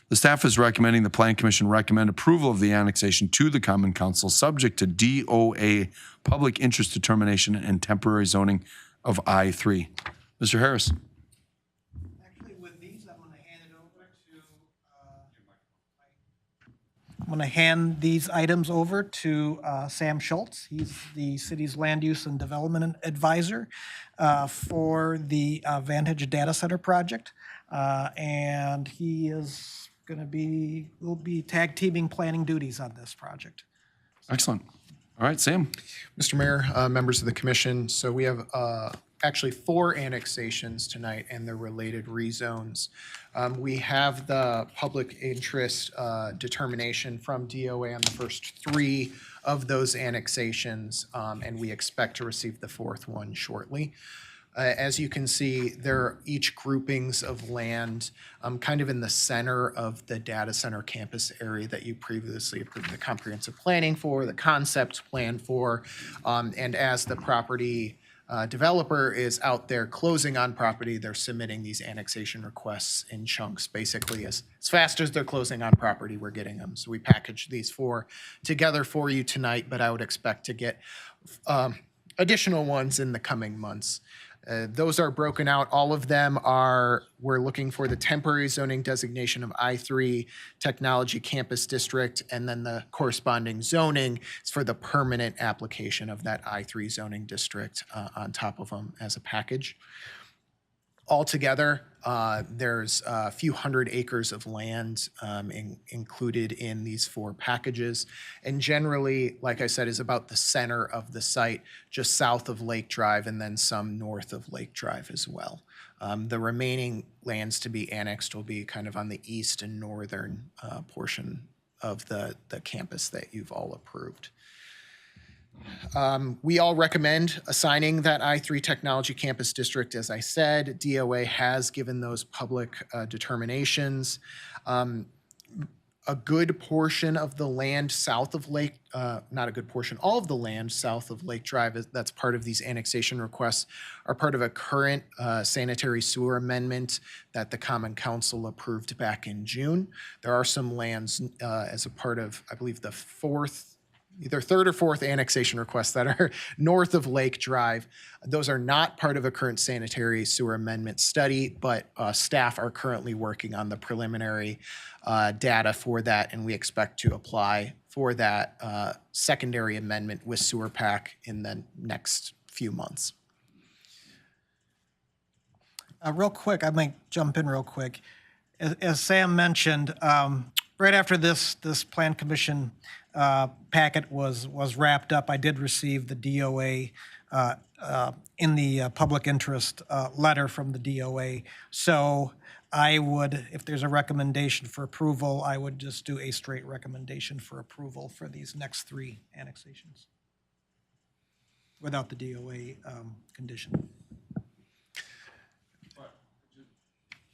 The staff is recommending the Plan Commission recommend approval of the annexation to the Common Council subject to DOA public interest determination and temporary zoning of I-3. Mr. Harris.
Actually, with these, I'm going to hand it over to, I'm going to hand these items over to Sam Schultz. He's the city's land use and development advisor for the Vantage Data Center project. And he is will be tag teaming planning duties on this project.
Excellent. All right, Sam.
Mr. Mayor, members of the commission, so we have actually 4 annexations tonight and the related rezones. We have the public interest determination from DOA on the first 3 of those annexations, and we expect to receive the 4th one shortly. As you can see, they're each groupings of land kind of in the center of the data center campus area that you previously approved the comprehensive planning for, the concept plan for, and as the property developer is out there closing on property, they're submitting these annexation requests in chunks, basically as fast as they're closing on property, we're getting them. So we packaged these 4 together for you tonight, but I would expect to get additional ones in the coming months. Those are broken out. All of them we're looking for the temporary zoning designation of I-3 Technology Campus District, and then the corresponding zoning is for the permanent application of that I-3 zoning district on top of them as a package. Altogether, there's a few hundred acres of land included in these 4 packages. And generally, like I said, is about the center of the site, just south of Lake Drive and then some north of Lake Drive as well. The remaining lands to be annexed will be kind of on the east and northern portion of the campus that you've all approved. We all recommend assigning that I-3 Technology Campus District. As I said, DOA has given those public determinations. A good portion of the land south of Lake, not a good portion, all of the land south of Lake Drive that's part of these annexation requests are part of a current sanitary sewer amendment that the Common Council approved back in June. There are some lands as a part of, I believe, the either third or fourth annexation requests that are north of Lake Drive. Those are not part of a current sanitary sewer amendment study, but staff are currently working on the preliminary data for that, and we expect to apply for that secondary amendment with Sewer PAC in the next few months.
Real quick, I might jump in real quick. As Sam mentioned, right after this Plan Commission packet was wrapped up, I did receive the DOA in the public interest letter from the DOA. So I would, if there's a recommendation for approval, I would just do a straight recommendation for approval for these next 3 annexations without the DOA condition.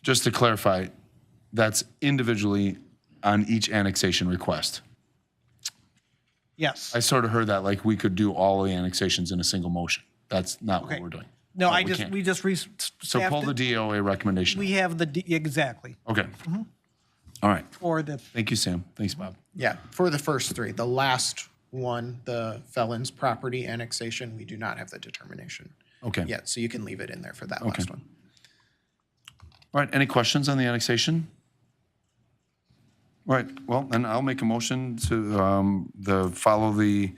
Just to clarify, that's individually on each annexation request.
Yes.
I sort of heard that like we could do all the annexations in a single motion. That's not what
Okay.
we're doing.
No,
we can't.
we just
So pull the DOA recommendation.
We have exactly,
Okay. All right.
for the,
Thank you, Sam. Thanks, Bob.
Yeah, for the first 3. The last one, the felons property annexation, we do not have the determination
Okay.
yet, so you can leave it in there for that last one.
All right. Any questions on the annexation? All right. Well, then I'll make a motion to follow the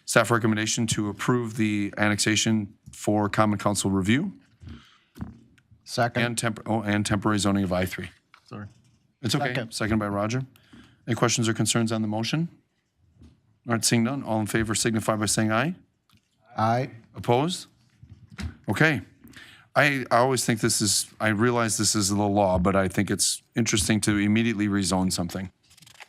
staff recommendation to approve the annexation for Common Council review
Second.
and temporary zoning of I-3.
Sorry.
It's okay. Second by Roger. Any questions or concerns on the motion? All right, seeing none, all in favor signify by saying aye.
Aye.
Opposed? Okay. I always think I realize this is the law, but I think it's interesting to immediately rezone something.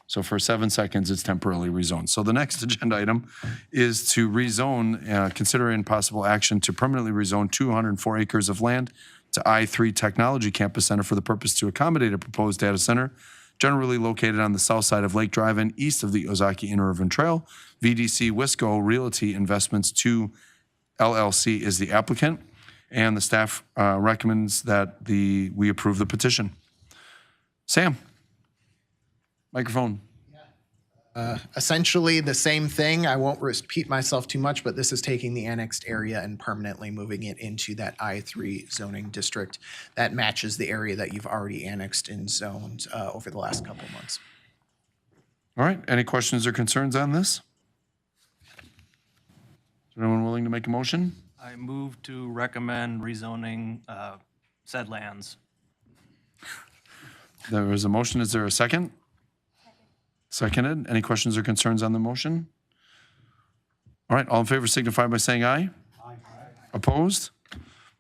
So for 7 seconds, it's temporarily rezoned. So the next agenda item is to rezone, considering possible action to permanently rezone 204 acres of land to I-3 Technology Campus Center for the purpose to accommodate a proposed data center generally located on the south side of Lake Drive and east of the Ozaki Interurban Trail. VDC Wisco Realty Investments 2 LLC is the applicant, and the staff recommends that we approve the petition. Sam, microphone.
Essentially the same thing. I won't repeat myself too much, but this is taking the annexed area and permanently moving it into that I-3 zoning district that matches the area that you've already annexed and zoned over the last couple of months.
All right, any questions or concerns on this? Is there anyone willing to make a motion?
I move to recommend rezoning said lands.
There is a motion. Is there a second? Seconded. Any questions or concerns on the motion? All right, all in favor signify by saying aye. Aye. Opposed?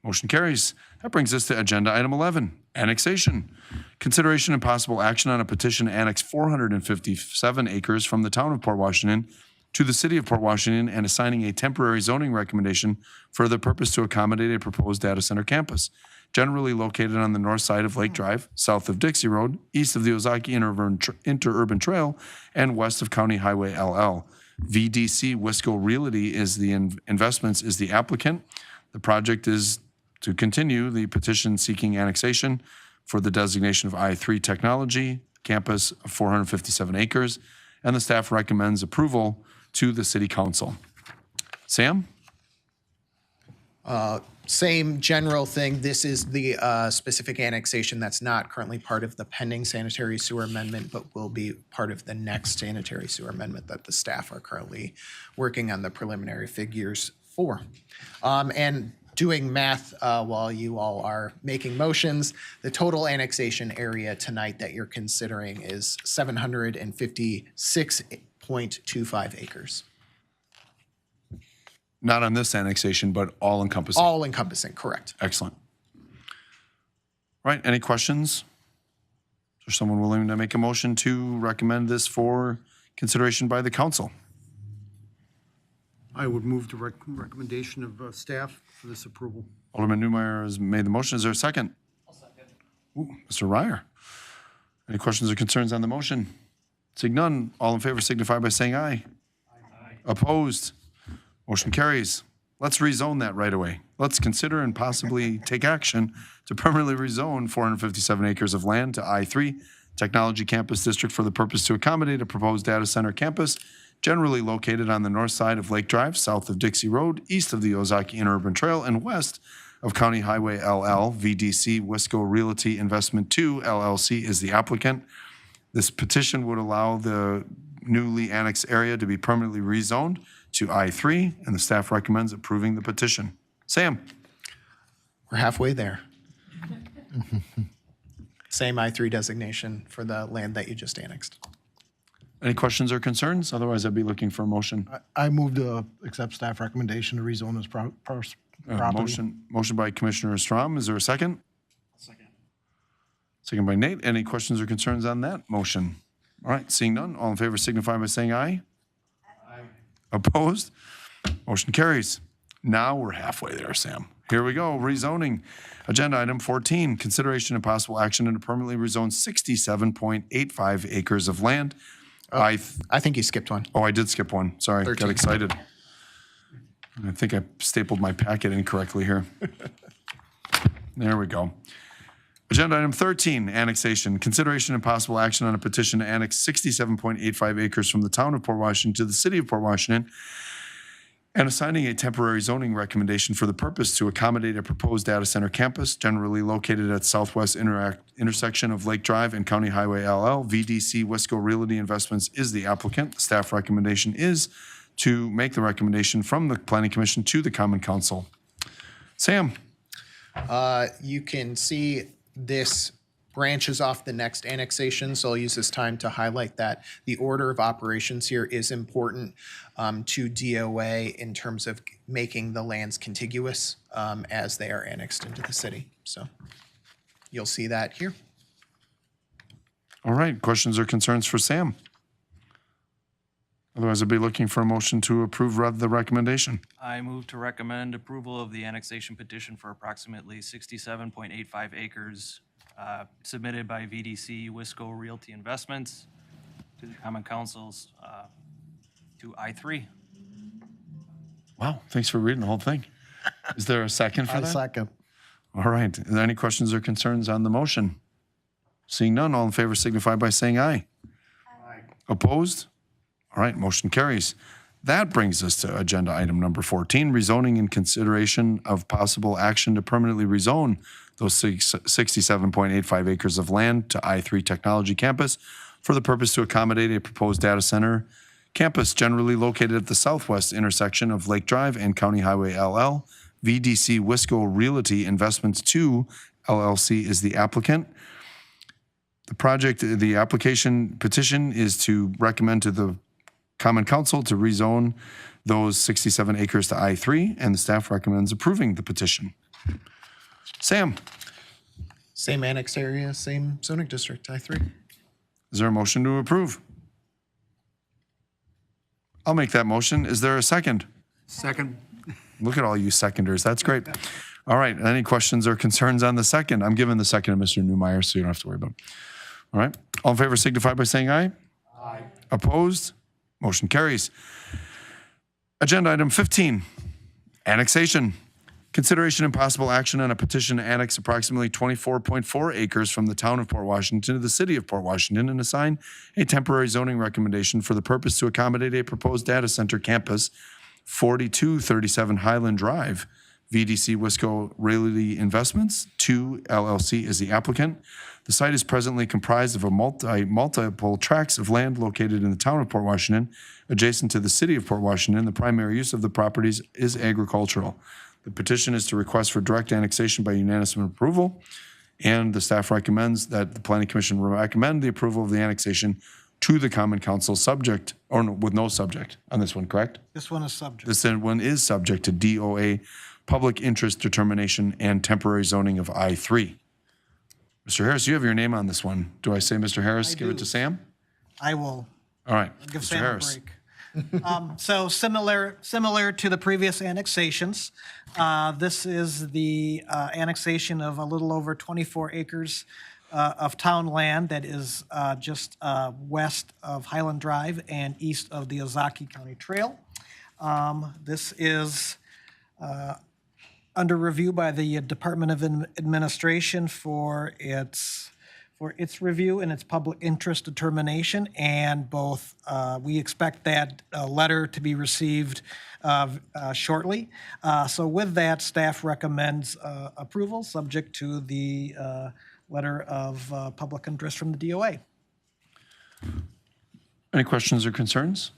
Motion carries. That brings us to agenda item 11, annexation. Consideration and possible action on a petition to annex 457 acres from the town of Port Washington to the city of Port Washington and assigning a temporary zoning recommendation for the purpose to accommodate a proposed data center campus, generally located on the north side of Lake Drive, south of Dixie Road, east of the Ozaki Interurban Trail, and west of County Highway LL. VDC Wisco Realty is the investments is the applicant. The project is to continue the petition seeking annexation for the designation of I-3 Technology Campus of 457 acres, and the staff recommends approval to the city council. Sam?
Same general thing. This is the specific annexation that's not currently part of the pending sanitary sewer amendment, but will be part of the next sanitary sewer amendment that the staff are currently working on the preliminary figures for. And doing math while you all are making motions, the total annexation area tonight that you're considering is 756.25 acres.
Not on this annexation, but all encompassing.
All encompassing, correct.
Excellent. All right, any questions? Is there someone willing to make a motion to recommend this for consideration by the council?
I would move the recommendation of staff for this approval.
Alderman Newmeyer has made the motion. Is there a second? Ooh, Mr. Ryer. Any questions or concerns on the motion? Seeing none, all in favor signify by saying aye. Aye. Opposed? Motion carries. Let's rezone that right away. Let's consider and possibly take action to permanently rezone 457 acres of land to I-3 Technology Campus District for the purpose to accommodate a proposed data center campus generally located on the north side of Lake Drive, south of Dixie Road, east of the Ozaki Interurban Trail, and west of County Highway LL. VDC Wisco Realty Investment 2 LLC is the applicant. This petition would allow the newly annexed area to be permanently rezoned to I-3, and the staff recommends approving the petition. Sam?
We're halfway there. Same I-3 designation for the land that you just annexed.
Any questions or concerns? Otherwise, I'd be looking for a motion.
I move to accept staff recommendation to rezone this property.
Motion by Commissioner Strom. Is there a second? Second by Nate. Any questions or concerns on that motion? All right, seeing none, all in favor signify by saying aye. Aye. Opposed? Motion carries. Now we're halfway there, Sam. Here we go, rezoning. Agenda item 14, consideration and possible action to permanently rezone 67.85 acres of land.
I think you skipped one.
Oh, I did skip one. Sorry,
13.
got excited. I think I stapled my packet incorrectly here. There we go. Agenda item 13, annexation. Consideration and possible action on a petition to annex 67.85 acres from the town of Port Washington to the city of Port Washington and assigning a temporary zoning recommendation for the purpose to accommodate a proposed data center campus generally located at southwest intersection of Lake Drive and County Highway LL. VDC Wisco Realty Investments is the applicant. The staff recommendation is to make the recommendation from the Planning Commission to the Common Council. Sam?
You can see this branches off the next annexation, so I'll use this time to highlight that the order of operations here is important to DOA in terms of making the lands contiguous as they are annexed into the city. So you'll see that here.
All right, questions or concerns for Sam? Otherwise, I'd be looking for a motion to approve the recommendation.
I move to recommend approval of the annexation petition for approximately 67.85 acres submitted by VDC Wisco Realty Investments to the Common Council's to I-3.
Wow, thanks for reading the whole thing. Is there a second for
I
that?
second.
All right, is there any questions or concerns on the motion? Seeing none, all in favor signify by saying aye. Aye. Opposed? All right, motion carries. That brings us to agenda item number 14, rezoning in consideration of possible action to permanently rezone those 67.85 acres of land to I-3 Technology Campus for the purpose to accommodate a proposed data center campus generally located at the southwest intersection of Lake Drive and County Highway LL. VDC Wisco Realty Investments 2 LLC is the applicant. The application petition is to recommend to the Common Council to rezone those 67 acres to I-3, and the staff recommends approving the petition. Sam,
Same annex area, same zoning district, I-3.
is there a motion to approve? I'll make that motion. Is there a second?
Second.
Look at all you seconders. That's great. All right. Any questions or concerns on the second? I'm giving the second to Mr. Newmeyer, so you don't have to worry about it. All right. All in favor signify by saying aye. Aye. Opposed? Motion carries. Agenda item 15, annexation. Consideration and possible action on a petition to annex approximately 24.4 acres from the town of Port Washington to the city of Port Washington and assign a temporary zoning recommendation for the purpose to accommodate a proposed data center campus, 4237 Highland Drive. VDC Wisco Realty Investments 2 LLC is the applicant. The site is presently comprised of multiple tracts of land located in the town of Port Washington, adjacent to the city of Port Washington. The primary use of the properties is agricultural. The petition is to request for direct annexation by unanimous approval, and the staff recommends that the Planning Commission recommend the approval of the annexation to the Common Council subject, or no, with no subject on this one, correct?
This one is subject.
This one is subject to DOA public interest determination and temporary zoning of I-3. Mr. Harris, you have your name on this one. Do I say Mr. Harris, give it to Sam?
I will
All right,
give
Mr.
Sam
Harris.
a break. So similar to the previous annexations, this is the annexation of a little over 24 acres of town land that is just west of Highland Drive and east of the Ozaki County Trail. This is under review by the Department of Administration for its review and its public interest determination, and both, we expect that letter to be received shortly. So with that, staff recommends approval, subject to the letter of public interest from the DOA.
Any questions or concerns?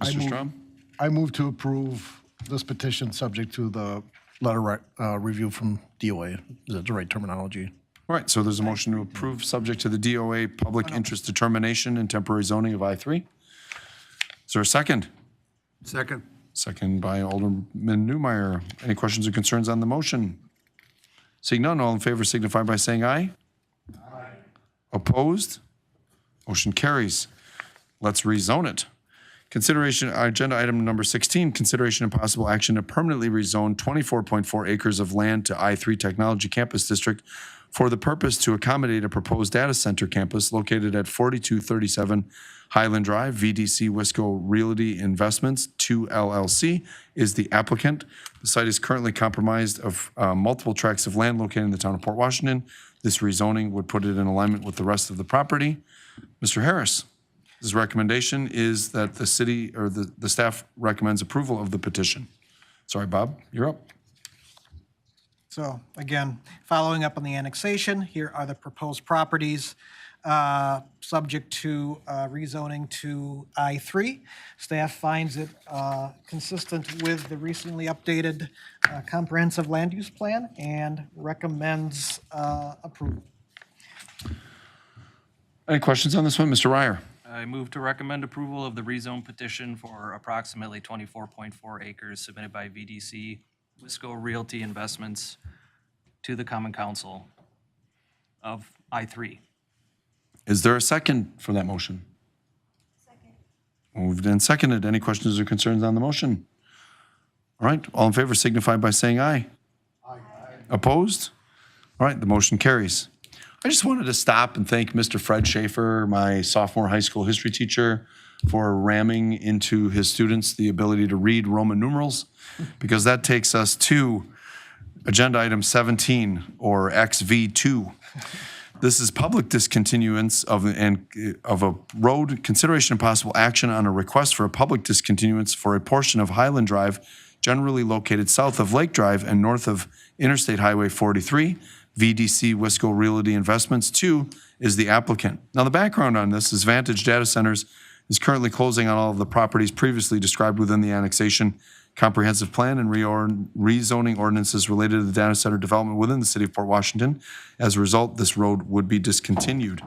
Mr. Strom?
I move to approve this petition subject to the letter review from DOA. Is that the right terminology?
All right, so there's a motion to approve, subject to the DOA public interest determination and temporary zoning of I-3. Is there a second?
Second.
Second by Alderman Newmeyer. Any questions or concerns on the motion? Seeing none, all in favor signify by saying aye. Aye. Opposed? Motion carries. Let's rezone it. Consideration, agenda item number 16, consideration and possible action to permanently rezone 24.4 acres of land to I-3 Technology Campus District for the purpose to accommodate a proposed data center campus located at 4237 Highland Drive. VDC Wisco Realty Investments 2 LLC is the applicant. The site is currently comprised of multiple tracts of land located in the town of Port Washington. This rezoning would put it in alignment with the rest of the property. Mr. Harris. His recommendation is that the city, or the staff recommends approval of the petition. Sorry, Bob, you're up.
So again, following up on the annexation, here are the proposed properties subject to rezoning to I-3. Staff finds it consistent with the recently updated comprehensive land use plan and recommends approval.
Any questions on this one? Mr. Ryer?
I move to recommend approval of the rezone petition for approximately 24.4 acres submitted by VDC Wisco Realty Investments to the Common Council of I-3.
Is there a second for that motion? Second. Moved and seconded. Any questions or concerns on the motion? All right, all in favor signify by saying aye. Aye. Opposed? All right, the motion carries. I just wanted to stop and thank Mr. Fred Schaefer, my sophomore high school history teacher, for ramming into his students the ability to read Roman numerals, because that takes us to agenda item 17, or XV2. This is public discontinuance of a road, consideration and possible action on a request for a public discontinuance for a portion of Highland Drive, generally located south of Lake Drive and north of Interstate Highway 43. VDC Wisco Realty Investments 2 is the applicant. Now, the background on this is Vantage Data Centers is currently closing on all of the properties previously described within the annexation comprehensive plan and rezoning ordinances related to the data center development within the city of Port Washington. As a result, this road would be discontinued.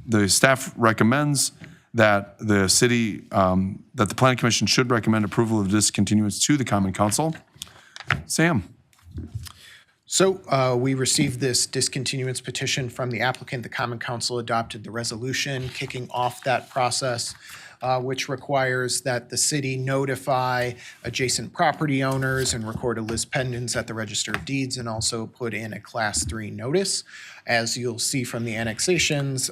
The staff recommends that the city, that the Planning Commission should recommend approval of discontinuance to the Common Council. Sam.
So we received this discontinuance petition from the applicant. The Common Council adopted the resolution kicking off that process, which requires that the city notify adjacent property owners and record a lis pendens at the Register of Deeds, and also put in a Class 3 notice. As you'll see from the annexations,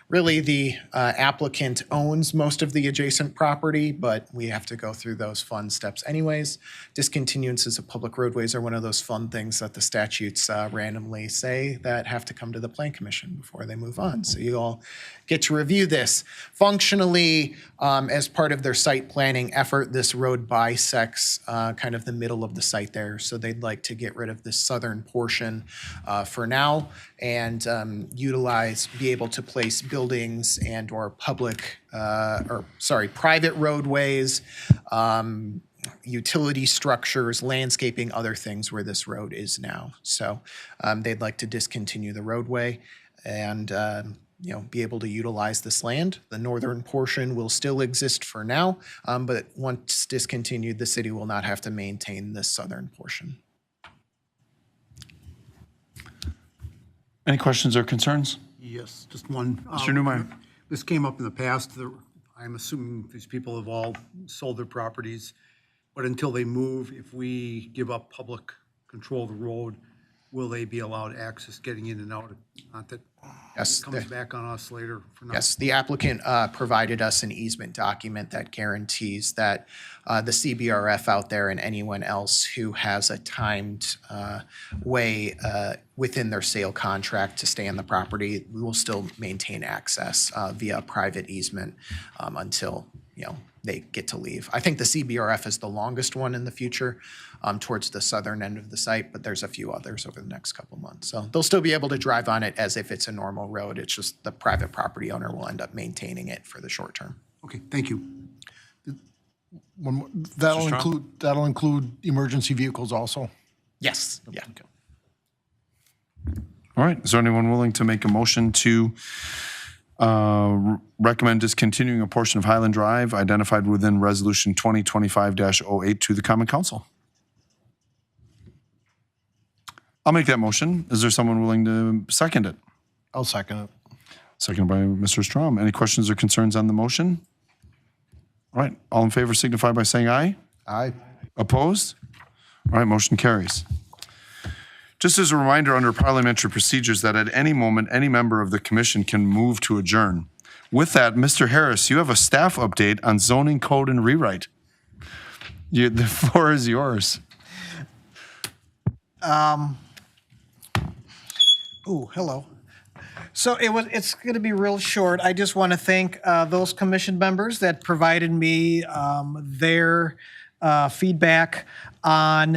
really the applicant owns most of the adjacent property, but we have to go through those fun steps anyways. Discontinuances of public roadways are one of those fun things that the statutes randomly say that have to come to the Plan Commission before they move on. So you all get to review this. Functionally, as part of their site planning effort, this road bisects kind of the middle of the site there. So they'd like to get rid of this southern portion for now, and be able to place buildings and or private roadways, utility structures, landscaping, other things where this road is now. So they'd like to discontinue the roadway and be able to utilize this land. The northern portion will still exist for now, but once discontinued, the city will not have to maintain this southern portion.
Any questions or concerns?
Yes, just one.
Mr. Newmeyer.
This came up in the past. I'm assuming these people have all sold their properties, but until they move, if we give up public control of the road, will they be allowed access getting in and out? Not that
Yes,
it comes back on us later for now.
Yes, the applicant provided us an easement document that guarantees that the CBRF out there and anyone else who has a timed way within their sale contract to stay on the property, we will still maintain access via a private easement until, they get to leave. I think the CBRF is the longest one in the future towards the southern end of the site, but there's a few others over the next couple of months. So they'll still be able to drive on it as if it's a normal road. It's just the private property owner will end up maintaining it for the short term.
Okay, thank you.
One more- That'll include emergency vehicles also?
Yes, yeah.
All right, is there anyone willing to make a motion to recommend discontinuing a portion of Highland Drive identified within Resolution 2025-08 to the Common Council? I'll make that motion. Is there someone willing to second it?
I'll second it.
Seconded by Mr. Strom. Any questions or concerns on the motion? All right, all in favor signify by saying aye.
Aye.
Opposed? All right, motion carries. Just as a reminder under parliamentary procedures that at any moment, any member of the commission can move to adjourn. With that, Mr. Harris, you have a staff update on zoning code and rewrite. The floor is yours.
Ooh, hello. So it's going to be real short. I just want to thank those commission members that provided me their feedback on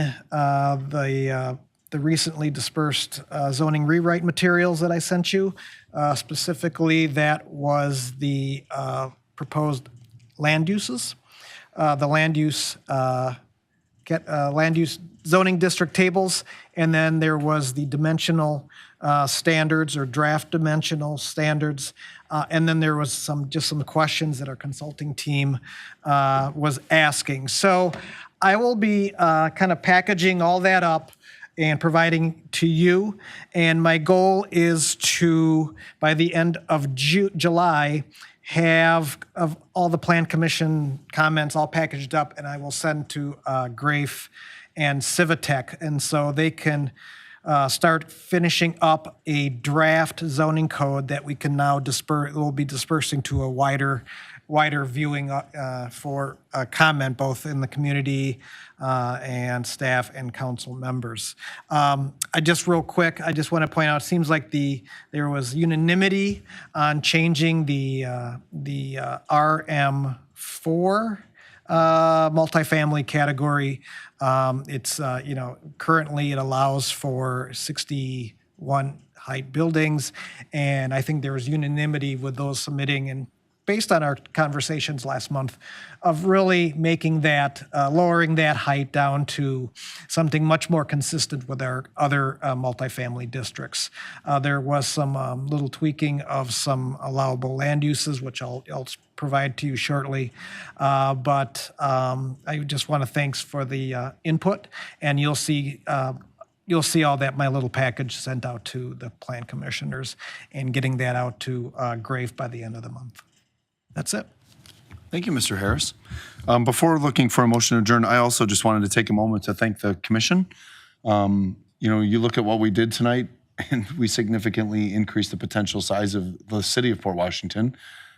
the recently dispersed zoning rewrite materials that I sent you. Specifically, that was the proposed land uses, the land use zoning district tables, and then there was the dimensional standards or draft dimensional standards. And then there was some questions that our consulting team was asking. So I will be kind of packaging all that up and providing to you. And my goal is to, by the end of July, have of all the Plan Commission comments all packaged up, and I will send to Grafe and Civitech. And so they can start finishing up a draft zoning code that we can now we'll be dispersing to a wider viewing for comment, both in the community and staff and council members. I just real quick, I just want to point out, it seems like there was unanimity on changing the RM4 multifamily category. It's, currently it allows for 61 height buildings, and I think there was unanimity with those submitting, and based on our conversations last month, of really making that, lowering that height down to something much more consistent with our other multifamily districts. There was some little tweaking of some allowable land uses, which I'll provide to you shortly. But I just want to thanks for the input, and you'll see all that, my little package sent out to the plan commissioners and getting that out to Grafe by the end of the month. That's it.
Thank you, Mr. Harris. Before looking for a motion to adjourn, I also just wanted to take a moment to thank the commission. You look at what we did tonight, and we significantly increased the potential size of the city of Port Washington.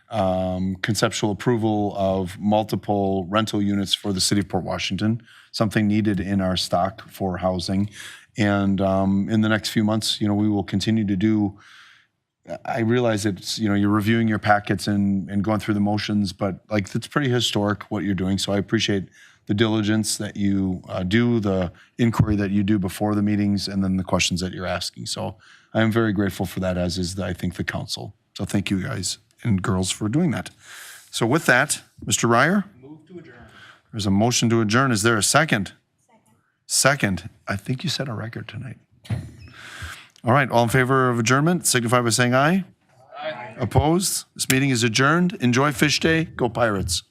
Conceptual approval of multiple rental units for the city of Port Washington, something needed in our stock for housing. And in the next few months, we will continue to do. I realize it's, you're reviewing your packets and going through the motions, but it's pretty historic what you're doing. So I appreciate the diligence that you do, the inquiry that you do before the meetings, and then the questions that you're asking. So I am very grateful for that, as is, I think, the council. So thank you guys and girls for doing that. So with that, Mr. Ryer? Move to adjourn. There's a motion to adjourn. Is there a second? Second. I think you set a record tonight. All right, all in favor of adjournment, signify by saying aye. Aye. Opposed? This meeting is adjourned. Enjoy Fish Day. Go Pirates.